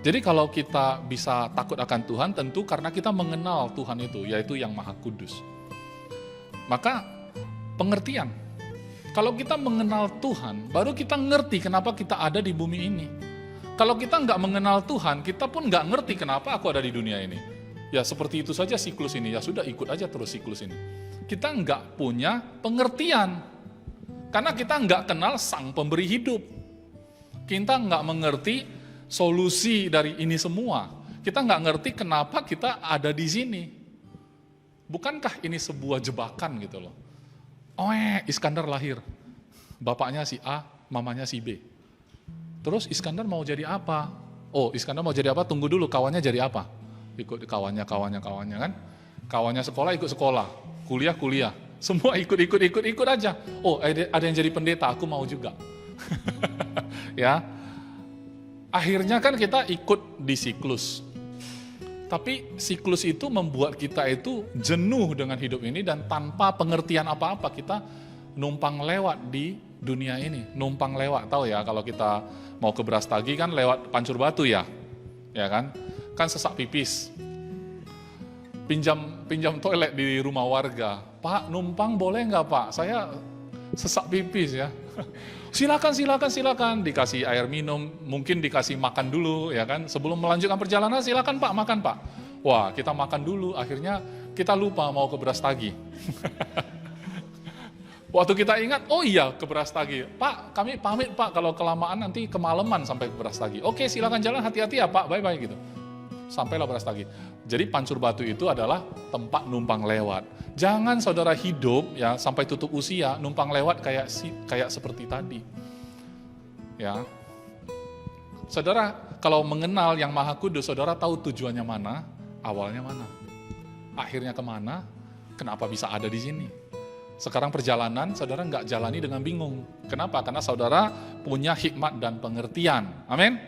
Jadi kalau kita bisa takut akan Tuhan, tentu karena kita mengenal Tuhan itu, yaitu yang Maha Kudus. Maka pengertian. Kalau kita mengenal Tuhan, baru kita ngerti kenapa kita ada di bumi ini. Kalau kita nggak mengenal Tuhan, kita pun nggak ngerti kenapa aku ada di dunia ini. Ya seperti itu saja siklus ini, ya sudah ikut aja terus siklus ini. Kita nggak punya pengertian, karena kita nggak kenal Sang Pemberi Hidup. Kita nggak mengerti solusi dari ini semua. Kita nggak ngerti kenapa kita ada di sini. Bukankah ini sebuah jebakan gitu loh? Iskandar lahir, bapaknya si A, mamanya si B. Terus Iskandar mau jadi apa? Iskandar mau jadi apa? Tunggu dulu, kawannya jadi apa? Ikut kawannya kan? Kawannya sekolah ikut sekolah, kuliah. Semua ikut aja. Ada yang jadi pendeta, aku mau juga. Ya. Akhirnya kan kita ikut di siklus. Tapi siklus itu membuat kita itu jenuh dengan hidup ini dan tanpa pengertian apa-apa kita numpang lewat di dunia ini. Numpang lewat, tahu ya kalau kita mau ke Brastagi kan lewat Pancur Batu ya. Ya kan? Kan sesak pipis. Pinjam toilet di rumah warga. Pak, numpang boleh nggak Pak? Saya sesak pipis ya. Silakan, dikasih air minum, mungkin dikasih makan dulu ya kan. Sebelum melanjutkan perjalanan silakan Pak, makan Pak. Wah, kita makan dulu, akhirnya kita lupa mau ke Brastagi. Waktu kita ingat, ke Brastagi. Pak, kami pamit Pak, kalau kelamaan nanti kemalaman sampai ke Brastagi. Oke, silakan jalan, hati-hati ya Pak, bye-bye gitu. Sampailah Brastagi. Jadi Pancur Batu itu adalah tempat numpang lewat. Jangan saudara hidup ya sampai tutup usia numpang lewat kayak seperti tadi. Ya. Saudara, kalau mengenal yang Maha Kudus, saudara tahu tujuannya mana, awalnya mana, akhirnya kemana, kenapa bisa ada di sini. Sekarang perjalanan, saudara nggak jalani dengan bingung. Kenapa? Karena saudara punya hikmat dan pengertian. Amin.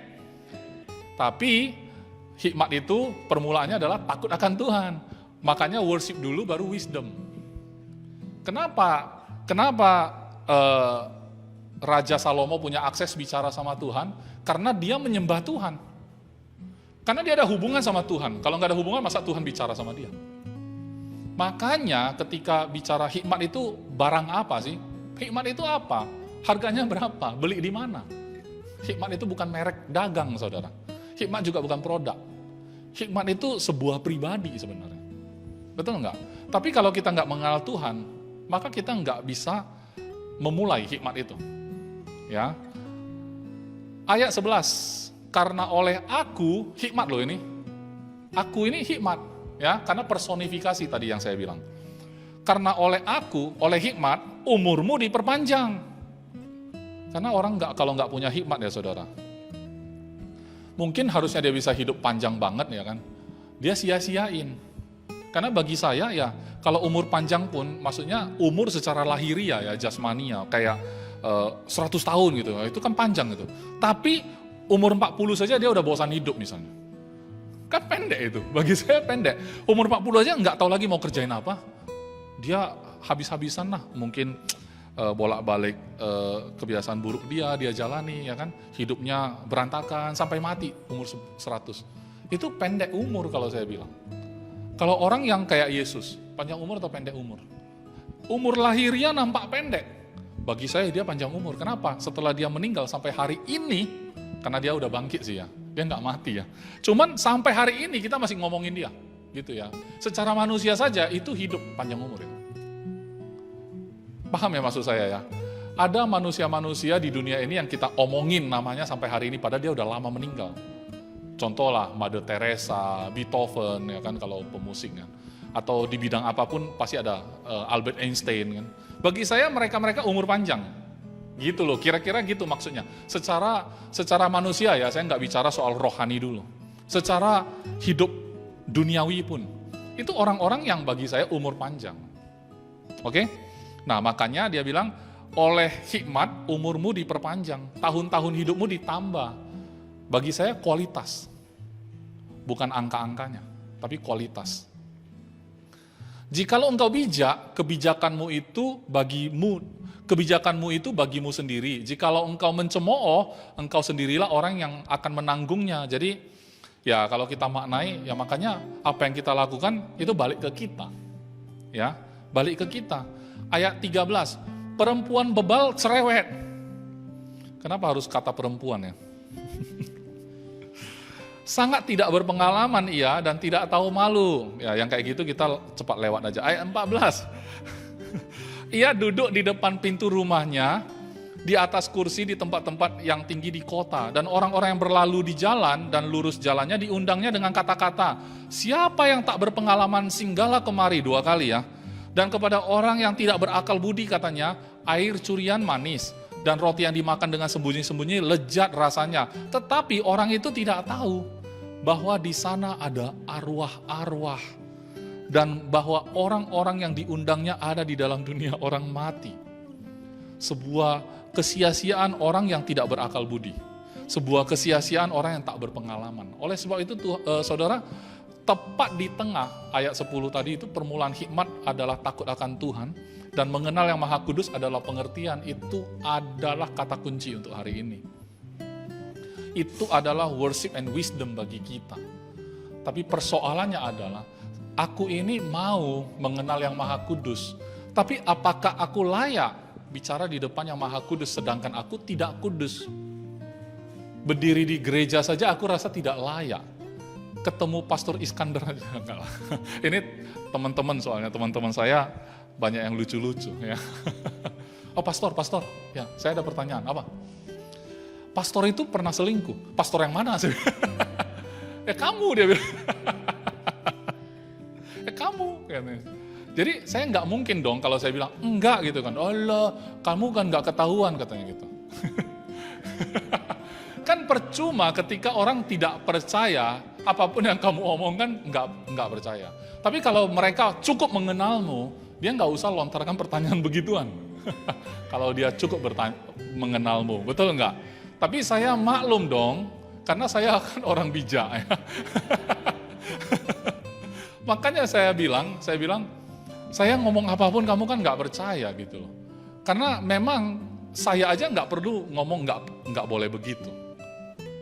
Tapi hikmat itu permulaannya adalah takut akan Tuhan. Makanya worship dulu baru wisdom. Kenapa Raja Salomo punya akses bicara sama Tuhan? Karena dia menyembah Tuhan. Karena dia ada hubungan sama Tuhan. Kalau nggak ada hubungan, masa Tuhan bicara sama dia? Makanya ketika bicara hikmat itu barang apa sih? Hikmat itu apa? Harganya berapa? Beli di mana? Hikmat itu bukan merek dagang, saudara. Hikmat juga bukan produk. Hikmat itu sebuah pribadi sebenarnya. Betul nggak? Tapi kalau kita nggak mengenal Tuhan, maka kita nggak bisa memulai hikmat itu. Ya. Ayat 11, karena oleh aku, hikmat loh ini. Aku ini hikmat, ya, karena personifikasi tadi yang saya bilang. Karena oleh aku, oleh hikmat, umurmu diperpanjang. Karena orang kalau nggak punya hikmat ya saudara, mungkin harusnya dia bisa hidup panjang banget ya kan. dia sia-siain. Karena bagi saya ya, kalau umur panjang pun, maksudnya umur secara lahiria ya, jasmania, kayak 100 tahun gitu, itu kan panjang gitu. Tapi umur 40 saja dia udah bosan hidup misalnya. Kan pendek itu, bagi saya pendek. Umur 40 aja nggak tahu lagi mau kerjain apa. Dia habis-habisan lah, mungkin bolak-balik kebiasaan buruk dia jalani ya kan. Hidupnya berantakan sampai mati umur 100. Itu pendek umur kalau saya bilang. Kalau orang yang kayak Yesus, panjang umur atau pendek umur? Umur lahirnya nampak pendek. Bagi saya dia panjang umur. Kenapa? Setelah dia meninggal sampai hari ini, karena dia udah bangkit sih ya, dia nggak mati ya. Cuman sampai hari ini kita masih ngomongin dia, gitu ya. Secara manusia saja itu hidup panjang umur ya. Paham ya maksud saya ya? Ada manusia-manusia di dunia ini yang kita omongin namanya sampai hari ini, padahal dia udah lama meninggal. Contoh lah Mother Teresa, Beethoven ya kan kalau pemusik kan. Atau di bidang apapun pasti ada Albert Einstein kan. Bagi saya mereka umur panjang. Gitu loh, kira-kira gitu maksudnya. Secara manusia ya, saya nggak bicara soal rohani dulu. Secara hidup duniawi pun. Itu orang-orang yang bagi saya umur panjang. Oke? Nah makanya dia bilang, oleh hikmat umurmu diperpanjang, tahun-tahun hidupmu ditambah. Bagi saya kualitas. Bukan angka-angkanya, tapi kualitas. Jikalau engkau bijak, kebijakanmu itu bagimu sendiri. Jikalau engkau mencemooh, engkau sendirilah orang yang akan menanggungnya. Jadi, ya kalau kita maknai, ya makanya apa yang kita lakukan itu balik ke kita. Ya, balik ke kita. Ayat 13, perempuan bebal cerewet. Kenapa harus kata perempuan ya? Sangat tidak berpengalaman ia dan tidak tahu malu. Ya, yang kayak gitu kita cepat lewat aja. Ayat 14. Ia duduk di depan pintu rumahnya, di atas kursi di tempat-tempat yang tinggi di kota. Dan orang-orang yang berlalu di jalan dan lurus jalannya diundangnya dengan kata-kata, siapa yang tak berpengalaman singgahlah kemari, 2 kali ya. Dan kepada orang yang tidak berakal budi katanya, air curian manis. Dan roti yang dimakan dengan sembunyi-sembunyi lezat rasanya. Tetapi orang itu tidak tahu bahwa di sana ada arwah-arwah. Dan bahwa orang-orang yang diundangnya ada di dalam dunia orang mati. Sebuah kesia-siaan orang yang tidak berakal budi. Sebuah kesia-siaan orang yang tak berpengalaman. Oleh sebab itu saudara, tepat di tengah ayat 10 tadi itu permulaan hikmat adalah takut akan Tuhan. Dan mengenal yang Maha Kudus adalah pengertian, itu adalah kata kunci untuk hari ini. Itu adalah worship and wisdom bagi kita. Tapi persoalannya adalah, aku ini mau mengenal yang Maha Kudus, tapi apakah aku layak bicara di depan yang Maha Kudus, sedangkan aku tidak kudus. Berdiri di gereja saja aku rasa tidak layak. Ketemu Pastor Iskandar aja enggak lah. Ini teman-teman soalnya, teman-teman saya banyak yang lucu-lucu ya. Oh pastor, ya saya ada pertanyaan, apa? Pastor itu pernah selingkuh, pastor yang mana sih? Ya kamu, dia bilang. Ya kamu. Jadi saya nggak mungkin dong kalau saya bilang, enggak gitu kan. Allah, kamu kan nggak ketahuan katanya gitu. Kan percuma ketika orang tidak percaya, apapun yang kamu omongkan nggak percaya. Tapi kalau mereka cukup mengenalmu, dia nggak usah lontarkan pertanyaan begituan. Kalau dia cukup mengenalmu, betul nggak? Tapi saya maklum dong, karena saya kan orang bijak. Ya. Makanya saya bilang, saya ngomong apapun kamu kan nggak percaya gitu loh. Karena memang saya aja nggak perlu ngomong nggak boleh begitu.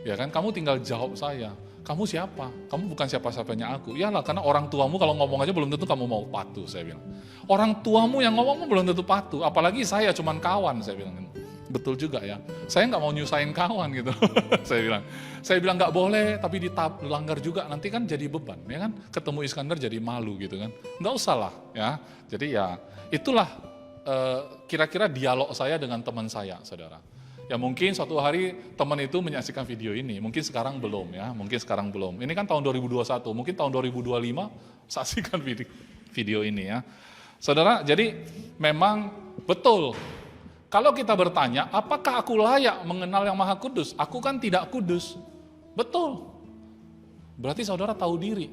Ya kan, kamu tinggal jawab saya. Kamu siapa? Kamu bukan siapa-siapanya aku. Iyalah, karena orang tuamu kalau ngomong aja belum tentu kamu mau patuh, saya bilang. Orang tuamu yang ngomong belum tentu patuh, apalagi saya cuman kawan, saya bilang. Betul juga ya. Saya nggak mau nyusahin kawan gitu. Saya bilang nggak boleh, tapi dilanggar juga, nanti kan jadi beban, ya kan? Ketemu Iskandar jadi malu gitu kan. Nggak usah lah, ya. Jadi ya, itulah kira-kira dialog saya dengan teman saya, saudara. Ya mungkin suatu hari teman itu menyaksikan video ini, mungkin sekarang belum ya, Ini kan tahun 2021, mungkin tahun 2025 saksikan video ini ya. Saudara, jadi memang betul, kalau kita bertanya, apakah aku layak mengenal yang Maha Kudus? Aku kan tidak kudus. Betul. Berarti saudara tahu diri.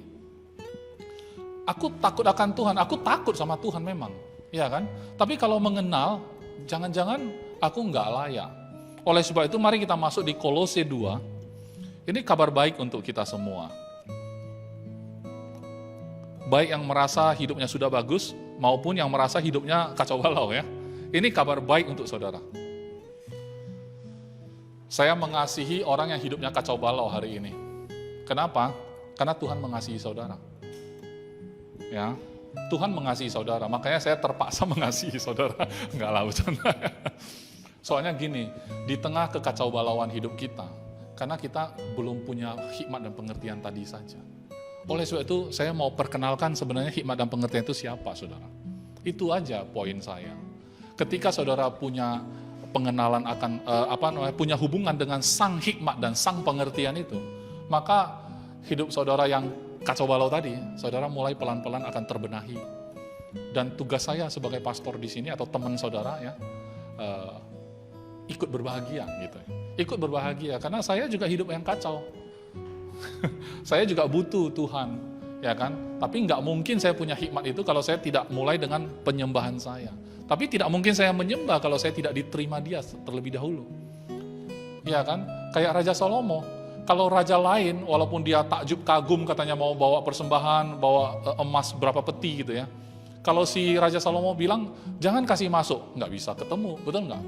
Aku takut akan Tuhan, aku takut sama Tuhan memang, ya kan? Tapi kalau mengenal, jangan-jangan aku nggak layak. Oleh sebab itu mari kita masuk di Kolose 2. Ini kabar baik untuk kita semua. Baik yang merasa hidupnya sudah bagus, maupun yang merasa hidupnya kacau balau ya. Ini kabar baik untuk saudara. Saya mengasihi orang yang hidupnya kacau balau hari ini. Kenapa? Karena Tuhan mengasihi saudara. Ya, Tuhan mengasihi saudara, makanya saya terpaksa mengasihi saudara. Enggak lah, bercanda. Soalnya gini, di tengah kekacaubalauan hidup kita, karena kita belum punya hikmat dan pengertian tadi saja. Oleh sebab itu, saya mau perkenalkan sebenarnya hikmat dan pengertian itu siapa, saudara. Itu aja poin saya. Ketika saudara punya pengenalan akan, punya hubungan dengan sang hikmat dan sang pengertian itu, maka hidup saudara yang kacau balau tadi, saudara mulai pelan-pelan akan terbenahi. Dan tugas saya sebagai pastor di sini atau teman saudara ya, ikut berbahagia gitu. Ikut berbahagia karena saya juga hidup yang kacau. Saya juga butuh Tuhan, ya kan? Tapi nggak mungkin saya punya hikmat itu kalau saya tidak mulai dengan penyembahan saya. Tapi tidak mungkin saya menyembah kalau saya tidak diterima Dia terlebih dahulu. Ya kan? Kayak Raja Salomo. Kalau raja lain, walaupun dia takjub kagum katanya mau bawa persembahan, bawa emas berapa peti gitu ya. Kalau si Raja Salomo bilang, jangan kasih masuk, nggak bisa ketemu, betul nggak?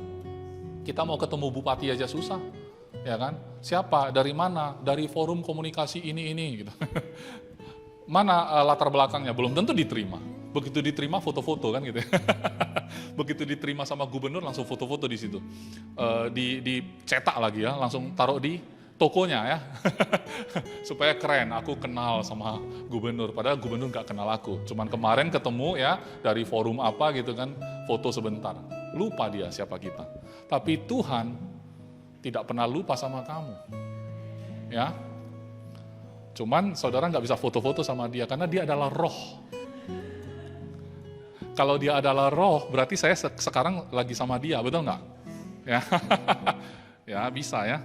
Kita mau ketemu bupati aja susah, ya kan? Siapa? Dari mana? Dari forum komunikasi ini gitu. Mana latar belakangnya? Belum tentu diterima. Begitu diterima foto-foto kan gitu ya. Begitu diterima sama gubernur langsung foto-foto di situ. Dicetak lagi ya, langsung taruh di tokonya ya, supaya keren, aku kenal sama gubernur, padahal gubernur gak kenal aku, cuman kemarin ketemu ya, dari forum apa gitu kan, foto sebentar, lupa dia siapa kita. Tapi Tuhan tidak pernah lupa sama kamu, ya. Cuman saudara gak bisa foto-foto sama dia, karena dia adalah roh. Kalau dia adalah roh, berarti saya sekarang lagi sama dia, betul gak? Ya, ya bisa ya.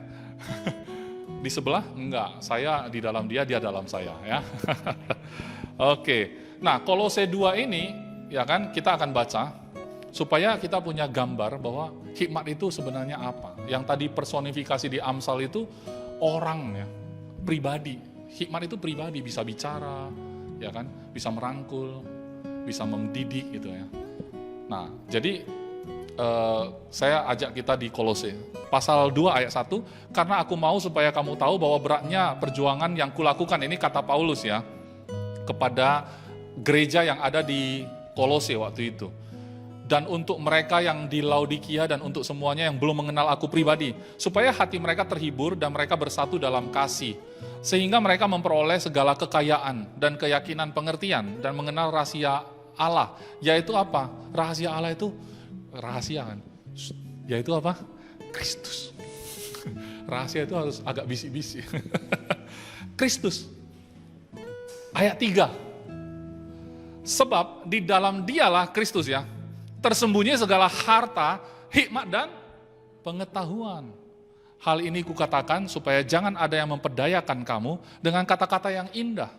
Di sebelah? Enggak, saya di dalam dia, dia dalam saya ya. Oke, nah Kolose 2 ini ya kan kita akan baca supaya kita punya gambar bahwa hikmat itu sebenarnya apa. Yang tadi personifikasi di Amsal itu orang ya, pribadi. Hikmat itu pribadi, bisa bicara, ya kan, bisa merangkul, bisa mendidik gitu ya. Nah, jadi saya ajak kita di Kolose pasal 2 ayat 1, karena aku mau supaya kamu tahu bahwa beratnya perjuangan yang kulakukan, ini kata Paulus ya, kepada gereja yang ada di Kolose waktu itu. Dan untuk mereka yang di Laodikia dan untuk semuanya yang belum mengenal aku pribadi, supaya hati mereka terhibur dan mereka bersatu dalam kasih, sehingga mereka memperoleh segala kekayaan dan keyakinan pengertian dan mengenal rahasia Allah, yaitu apa? Rahasia Allah itu rahasia kan, yaitu apa? Kristus. Rahasia itu harus agak bisik-bisik. Kristus. Ayat 3. Sebab di dalam Dialah Kristus ya, tersembunyi segala harta, hikmat dan pengetahuan. Hal ini kukatakan supaya jangan ada yang memperdayakan kamu dengan kata-kata yang indah.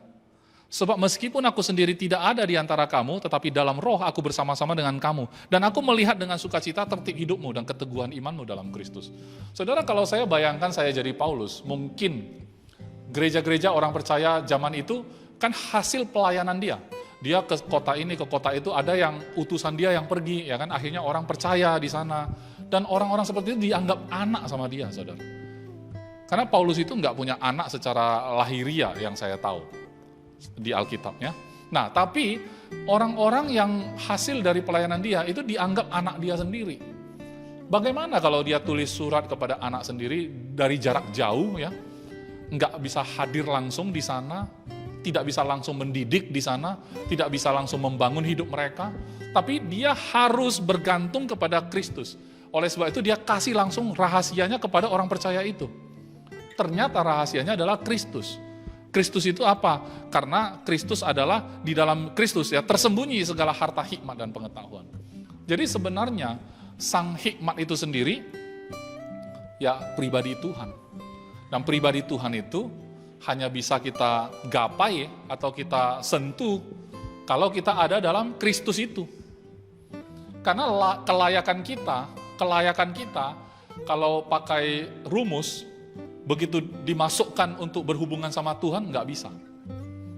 Sebab meskipun aku sendiri tidak ada di antara kamu, tetapi dalam roh aku bersama-sama dengan kamu. Dan aku melihat dengan sukacita tertib hidupmu dan keteguhan imanmu dalam Kristus. Saudara, kalau saya bayangkan saya jadi Paulus, mungkin gereja-gereja orang percaya zaman itu kan hasil pelayanan dia. Dia ke kota ini, ke kota itu, ada yang utusan dia yang pergi, ya kan? Akhirnya orang percaya di sana. Dan orang-orang seperti itu dianggap anak sama dia, saudara. Karena Paulus itu nggak punya anak secara lahiria yang saya tahu di Alkitabnya. Nah, tapi orang-orang yang hasil dari pelayanan dia itu dianggap anak dia sendiri. Bagaimana kalau dia tulis surat kepada anak sendiri dari jarak jauh ya, nggak bisa hadir langsung di sana, tidak bisa langsung mendidik di sana, tidak bisa langsung membangun hidup mereka, tapi dia harus bergantung kepada Kristus. Oleh sebab itu dia kasih langsung rahasianya kepada orang percaya itu. Ternyata rahasianya adalah Kristus. Kristus itu apa? Karena Kristus adalah di dalam Kristus ya, tersembunyi segala harta hikmat dan pengetahuan. Jadi sebenarnya sang hikmat itu sendiri ya pribadi Tuhan. Dan pribadi Tuhan itu hanya bisa kita gapai atau kita sentuh kalau kita ada dalam Kristus itu. Karena kelayakan kita, kalau pakai rumus, begitu dimasukkan untuk berhubungan sama Tuhan, nggak bisa.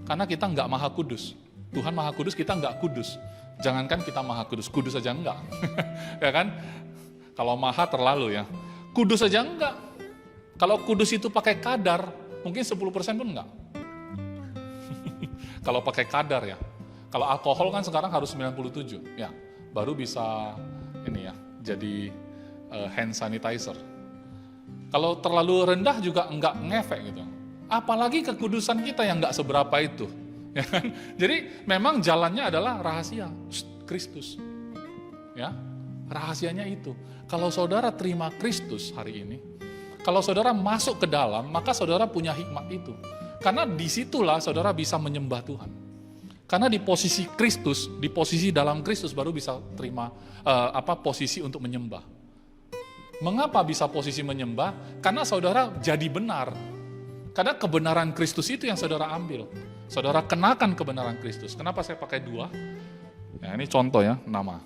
Karena kita nggak maha kudus. Tuhan maha kudus, kita nggak kudus. Jangankan kita maha kudus, kudus aja enggak. Ya kan? Kalau maha terlalu ya. Kudus aja enggak. Kalau kudus itu pakai kadar, mungkin 10% pun enggak. Kalau pakai kadar ya. Kalau alkohol kan sekarang harus 97, ya. Baru bisa ini ya, jadi hand sanitizer. Kalau terlalu rendah juga enggak ngefek gitu. Apalagi kekudusan kita yang enggak seberapa itu. Ya kan? Jadi memang jalannya adalah rahasia Kristus. Ya, rahasianya itu. Kalau saudara terima Kristus hari ini, kalau saudara masuk ke dalam, maka saudara punya hikmat itu. Karena disitulah saudara bisa menyembah Tuhan. Karena di posisi Kristus, di posisi dalam Kristus baru bisa terima posisi untuk menyembah. Mengapa bisa posisi menyembah? Karena saudara jadi benar. Karena kebenaran Kristus itu yang saudara ambil. Saudara kenakan kebenaran Kristus. Kenapa saya pakai 2? Ya, ini contoh ya, nama.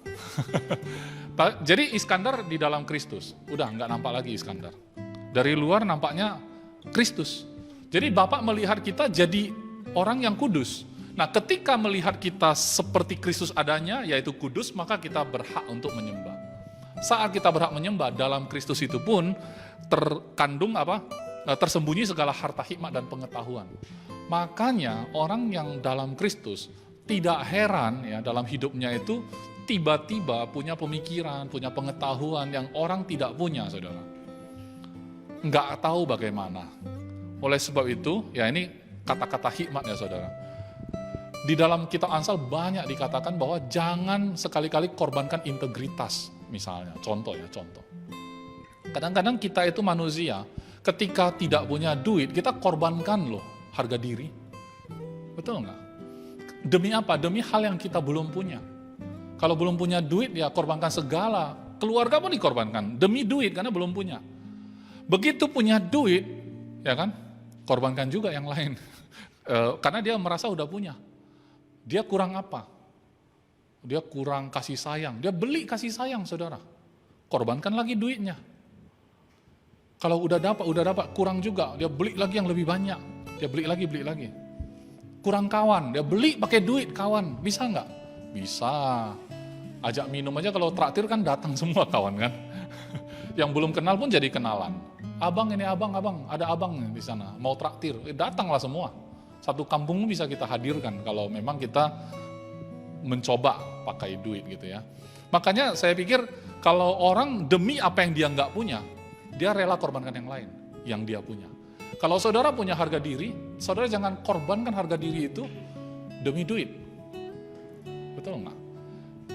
Jadi Iskandar di dalam Kristus. Udah nggak nampak lagi Iskandar. Dari luar nampaknya Kristus. Jadi Bapak melihat kita jadi orang yang kudus. Nah, ketika melihat kita seperti Kristus adanya, yaitu kudus, maka kita berhak untuk menyembah. Saat kita berhak menyembah, dalam Kristus itu pun terkandung tersembunyi segala harta hikmat dan pengetahuan. Makanya orang yang dalam Kristus tidak heran ya dalam hidupnya itu tiba-tiba punya pemikiran, punya pengetahuan yang orang tidak punya, saudara. Nggak tahu bagaimana. Oleh sebab itu, ya ini kata-kata hikmat ya saudara. Di dalam kitab Amsal banyak dikatakan bahwa jangan sekali-kali korbankan integritas, misalnya. Contoh. Kadang-kadang kita itu manusia, ketika tidak punya duit, kita korbankan loh harga diri. Betul nggak? Demi apa? Demi hal yang kita belum punya. Kalau belum punya duit, ya korbankan segala. Keluarga pun dikorbankan, demi duit karena belum punya. Begitu punya duit, ya kan? Korbankan juga yang lain. Karena dia merasa udah punya. Dia kurang apa? Dia kurang kasih sayang. Dia beli kasih sayang, saudara. Korbankan lagi duitnya. Kalau udah dapat, kurang juga. Dia beli lagi yang lebih banyak. Dia beli lagi. Kurang kawan, dia beli pakai duit kawan. Bisa nggak? Bisa. Ajak minum aja kalau traktir kan datang semua kawan kan. Yang belum kenal pun jadi kenalan. Abang, ada abang di sana, mau traktir. Datanglah semua. Satu kampung bisa kita hadirkan kalau memang kita mencoba pakai duit gitu ya. Makanya saya pikir kalau orang demi apa yang dia nggak punya, dia rela korbankan yang lain yang dia punya. Kalau saudara punya harga diri, saudara jangan korbankan harga diri itu demi duit. Betul nggak?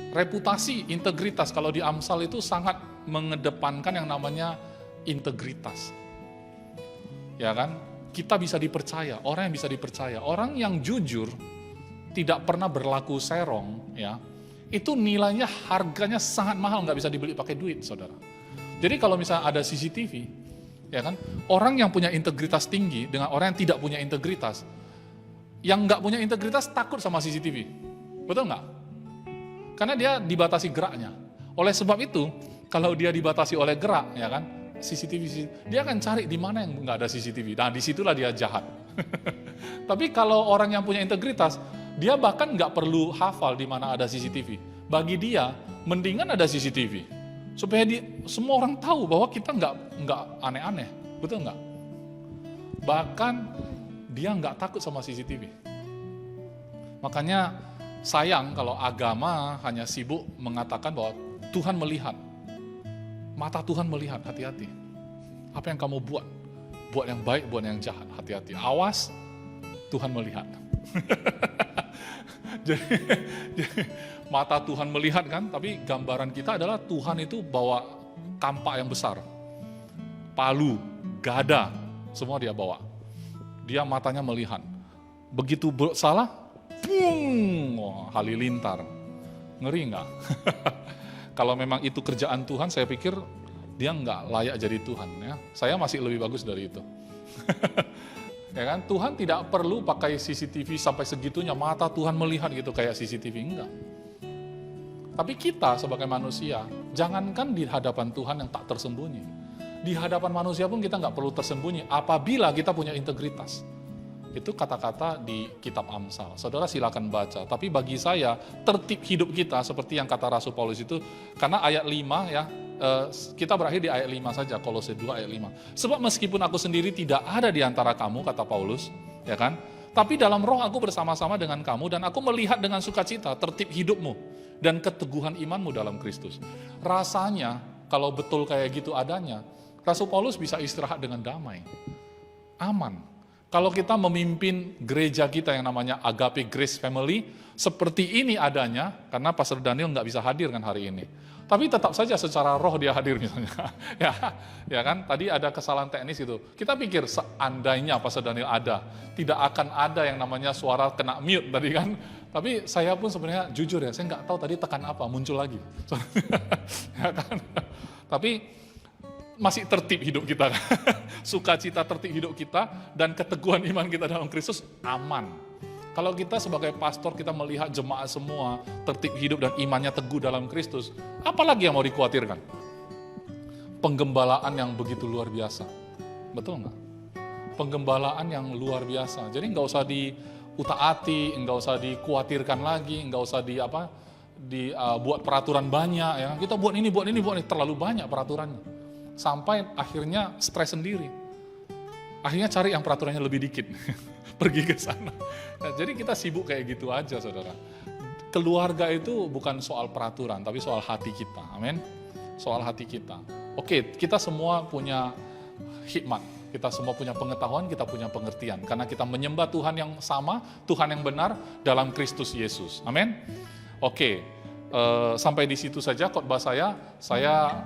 Reputasi, integritas, kalau di Amsal itu sangat mengedepankan yang namanya integritas. Ya kan? Kita bisa dipercaya, orang yang bisa dipercaya, orang yang jujur, tidak pernah berlaku serong, ya, itu nilainya, harganya sangat mahal, nggak bisa dibeli pakai duit, saudara. Jadi kalau misalnya ada CCTV, ya kan, orang yang punya integritas tinggi dengan orang yang tidak punya integritas, yang nggak punya integritas takut sama CCTV, betul nggak? Karena dia dibatasi geraknya. Oleh sebab itu, kalau dia dibatasi oleh gerak, ya kan, CCTV, dia akan cari di mana yang nggak ada CCTV. Nah, disitulah dia jahat. Tapi kalau orang yang punya integritas, dia bahkan nggak perlu hafal di mana ada CCTV. Bagi dia, mendingan ada CCTV. Supaya semua orang tahu bahwa kita nggak aneh-aneh. Betul nggak? Bahkan dia nggak takut sama CCTV. Makanya sayang kalau agama hanya sibuk mengatakan bahwa Tuhan melihat. Mata Tuhan melihat, hati-hati. Apa yang kamu buat? Buat yang baik, buat yang jahat, hati-hati. Awas, Tuhan melihat. jadi, mata Tuhan melihat kan, tapi gambaran kita adalah Tuhan itu bawa kampak yang besar. Palu, gada, semua dia bawa. Dia matanya melihat. Begitu salah, halilintar. Ngeri nggak? Kalau memang itu kerjaan Tuhan, saya pikir dia nggak layak jadi Tuhan. Ya. Saya masih lebih bagus dari itu. Ya kan? Tuhan tidak perlu pakai CCTV sampai segitunya, mata Tuhan melihat gitu kayak CCTV, enggak. Tapi kita sebagai manusia, jangankan di hadapan Tuhan yang tak tersembunyi. Di hadapan manusia pun kita nggak perlu tersembunyi apabila kita punya integritas. Itu kata-kata di kitab Amsal. Saudara silakan baca. Tapi bagi saya, tertib hidup kita seperti yang kata Rasul Paulus itu, karena ayat 5 ya, kita berakhir di ayat 5 saja, Kolose 2 ayat 5. Sebab meskipun aku sendiri tidak ada di antara kamu, kata Paulus, ya kan? Tapi dalam roh aku bersama-sama dengan kamu dan aku melihat dengan sukacita tertib hidupmu dan keteguhan imanmu dalam Kristus. Rasanya kalau betul kayak gitu adanya, Rasul Paulus bisa istirahat dengan damai, aman. Kalau kita memimpin gereja kita yang namanya Agape Grace Family, seperti ini adanya, karena Pastor Daniel nggak bisa hadir kan hari ini. Tapi tetap saja secara roh dia hadir misalnya. ya kan, tadi ada kesalahan teknis itu. Kita pikir seandainya Pastor Daniel ada, tidak akan ada yang namanya suara kena mute tadi kan. Tapi saya pun sebenarnya jujur ya, saya nggak tahu tadi tekan apa, muncul lagi. Ya kan? Tapi masih tertib hidup kita. Sukacita tertib hidup kita dan keteguhan iman kita dalam Kristus aman. Kalau kita sebagai pastor, kita melihat jemaat semua tertib hidup dan imannya teguh dalam Kristus, apalagi yang mau dikhawatirkan? Penggembalaan yang begitu luar biasa. Betul nggak? Penggembalaan yang luar biasa. Jadi nggak usah diutak-atik, nggak usah dikhawatirkan lagi, nggak usah buat peraturan banyak. Ya. Kita buat ini, terlalu banyak peraturannya. Sampai akhirnya stres sendiri. Akhirnya cari yang peraturannya lebih dikit. Pergi ke sana. Nah, jadi kita sibuk kayak gitu aja, saudara. Keluarga itu bukan soal peraturan, tapi soal hati kita. Amin. Soal hati kita. Oke, kita semua punya hikmat. Kita semua punya pengetahuan, kita punya pengertian. Karena kita menyembah Tuhan yang sama, Tuhan yang benar dalam Kristus Yesus. Amin. Oke, sampai di situ saja khotbah saya. Saya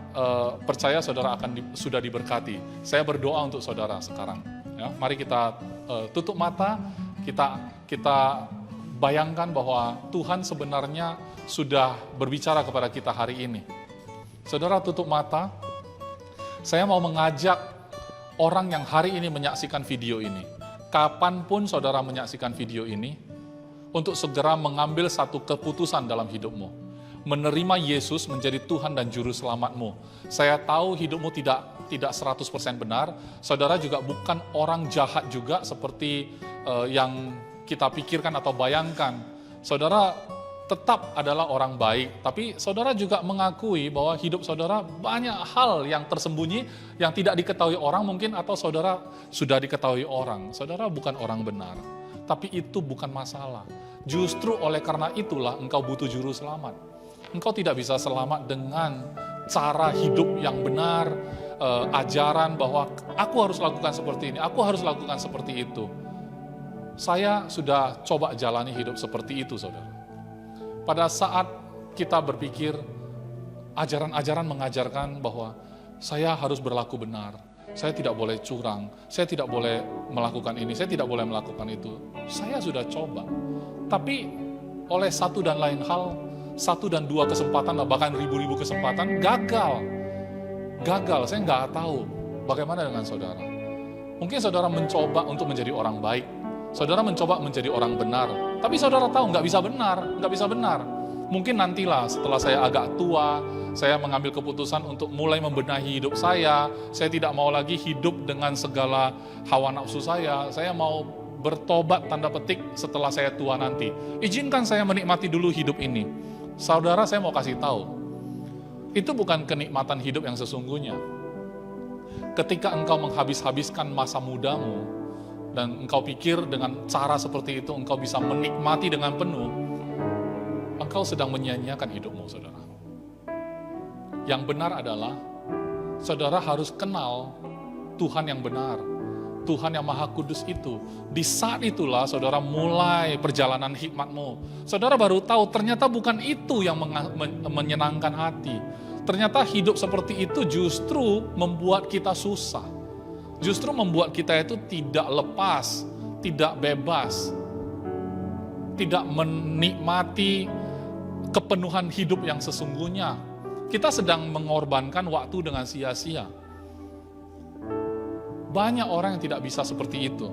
percaya saudara sudah diberkati. Saya berdoa untuk saudara sekarang. Ya, mari kita tutup mata, kita bayangkan bahwa Tuhan sebenarnya sudah berbicara kepada kita hari ini. Saudara tutup mata, saya mau mengajak orang yang hari ini menyaksikan video ini, kapanpun saudara menyaksikan video ini, untuk segera mengambil satu keputusan dalam hidupmu. Menerima Yesus menjadi Tuhan dan Juru Selamatmu. Saya tahu hidupmu tidak 100% benar. Saudara juga bukan orang jahat juga seperti yang kita pikirkan atau bayangkan. Saudara tetap adalah orang baik, tapi saudara juga mengakui bahwa hidup saudara banyak hal yang tersembunyi, yang tidak diketahui orang mungkin, atau saudara sudah diketahui orang. Saudara bukan orang benar, tapi itu bukan masalah. Justru oleh karena itulah engkau butuh Juru Selamat. Engkau tidak bisa selamat dengan cara hidup yang benar, ajaran bahwa aku harus lakukan seperti ini, aku harus lakukan seperti itu. Saya sudah coba jalani hidup seperti itu, saudara. Pada saat kita berpikir, ajaran-ajaran mengajarkan bahwa saya harus berlaku benar, saya tidak boleh curang, saya tidak boleh melakukan ini, saya tidak boleh melakukan itu. Saya sudah coba, tapi oleh satu dan lain hal, 1 dan 2 kesempatan, bahkan ribu-ribu kesempatan, gagal. Saya nggak tahu bagaimana dengan saudara. Mungkin saudara mencoba untuk menjadi orang baik, saudara mencoba menjadi orang benar, tapi saudara tahu nggak bisa benar. Mungkin nantilah setelah saya agak tua, saya mengambil keputusan untuk mulai membenahi hidup saya tidak mau lagi hidup dengan segala hawa nafsu saya mau bertobat tanda petik setelah saya tua nanti. Izinkan saya menikmati dulu hidup ini. Saudara, saya mau kasih tahu, itu bukan kenikmatan hidup yang sesungguhnya. Ketika engkau menghabis-habiskan masa mudamu, dan engkau pikir dengan cara seperti itu engkau bisa menikmati dengan penuh, engkau sedang menyia-nyiakan hidupmu, saudara. Yang benar adalah, saudara harus kenal Tuhan yang benar, Tuhan yang Maha Kudus itu. Di saat itulah saudara mulai perjalanan hikmatmu. Saudara baru tahu ternyata bukan itu yang menyenangkan hati. Ternyata hidup seperti itu justru membuat kita susah. Justru membuat kita itu tidak lepas, tidak bebas, tidak menikmati kepenuhan hidup yang sesungguhnya. Kita sedang mengorbankan waktu dengan sia-sia. Banyak orang yang tidak bisa seperti itu.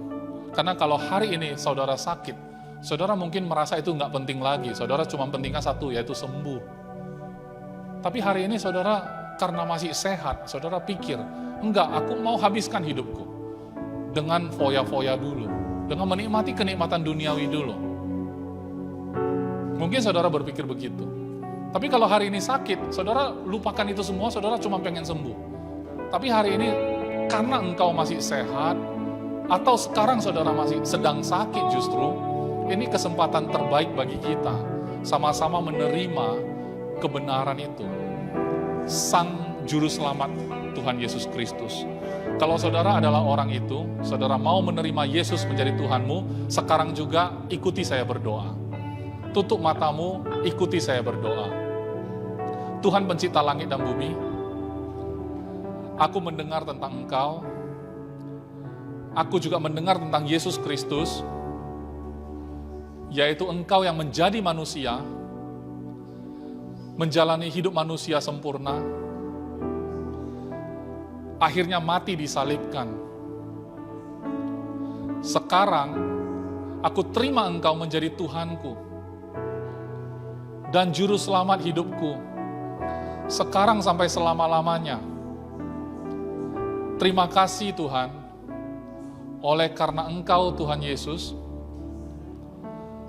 Karena kalau hari ini saudara sakit, saudara mungkin merasa itu nggak penting lagi. Saudara cuma pentingnya satu, yaitu sembuh. Tapi hari ini saudara karena masih sehat, saudara pikir, enggak, aku mau habiskan hidupku dengan foya-foya dulu, dengan menikmati kenikmatan duniawi dulu. Mungkin saudara berpikir begitu. Tapi kalau hari ini sakit, saudara lupakan itu semua, saudara cuma pengen sembuh. Tapi hari ini karena engkau masih sehat, atau sekarang saudara masih sedang sakit justru, ini kesempatan terbaik bagi kita, sama-sama menerima kebenaran itu. Sang Juru Selamat Tuhan Yesus Kristus. Kalau saudara adalah orang itu, saudara mau menerima Yesus menjadi Tuhanmu, sekarang juga ikuti saya berdoa. Tutup matamu, ikuti saya berdoa. Tuhan pencipta langit dan bumi, aku mendengar tentang Engkau, aku juga mendengar tentang Yesus Kristus, yaitu Engkau yang menjadi manusia, menjalani hidup manusia sempurna, akhirnya mati disalibkan. Sekarang, aku terima Engkau menjadi Tuhanku dan Juru Selamat hidupku, sekarang sampai selama-lamanya. Terima kasih Tuhan, oleh karena Engkau Tuhan Yesus,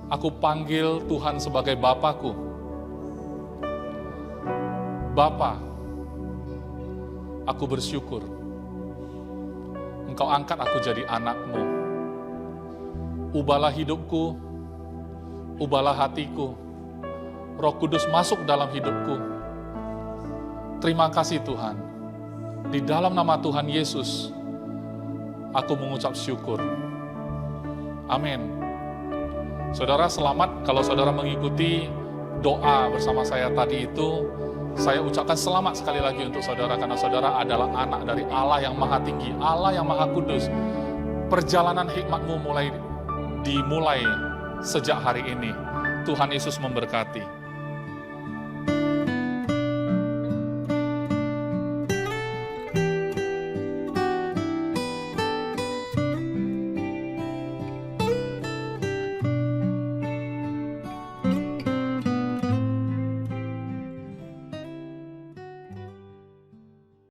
aku panggil Tuhan sebagai Bapakku. Bapa, aku bersyukur Engkau angkat aku jadi anak-Mu. Ubahlah hidupku, ubahlah hatiku, Roh Kudus masuk dalam hidupku. Terima kasih Tuhan. Di dalam nama Tuhan Yesus, aku mengucap syukur. Amin. Saudara selamat kalau saudara mengikuti doa bersama saya tadi itu. Saya ucapkan selamat sekali lagi untuk saudara, karena saudara adalah anak dari Allah yang Maha Tinggi, Allah yang Maha Kudus. Perjalanan hikmat-Mu dimulai sejak hari ini. Tuhan Yesus memberkati.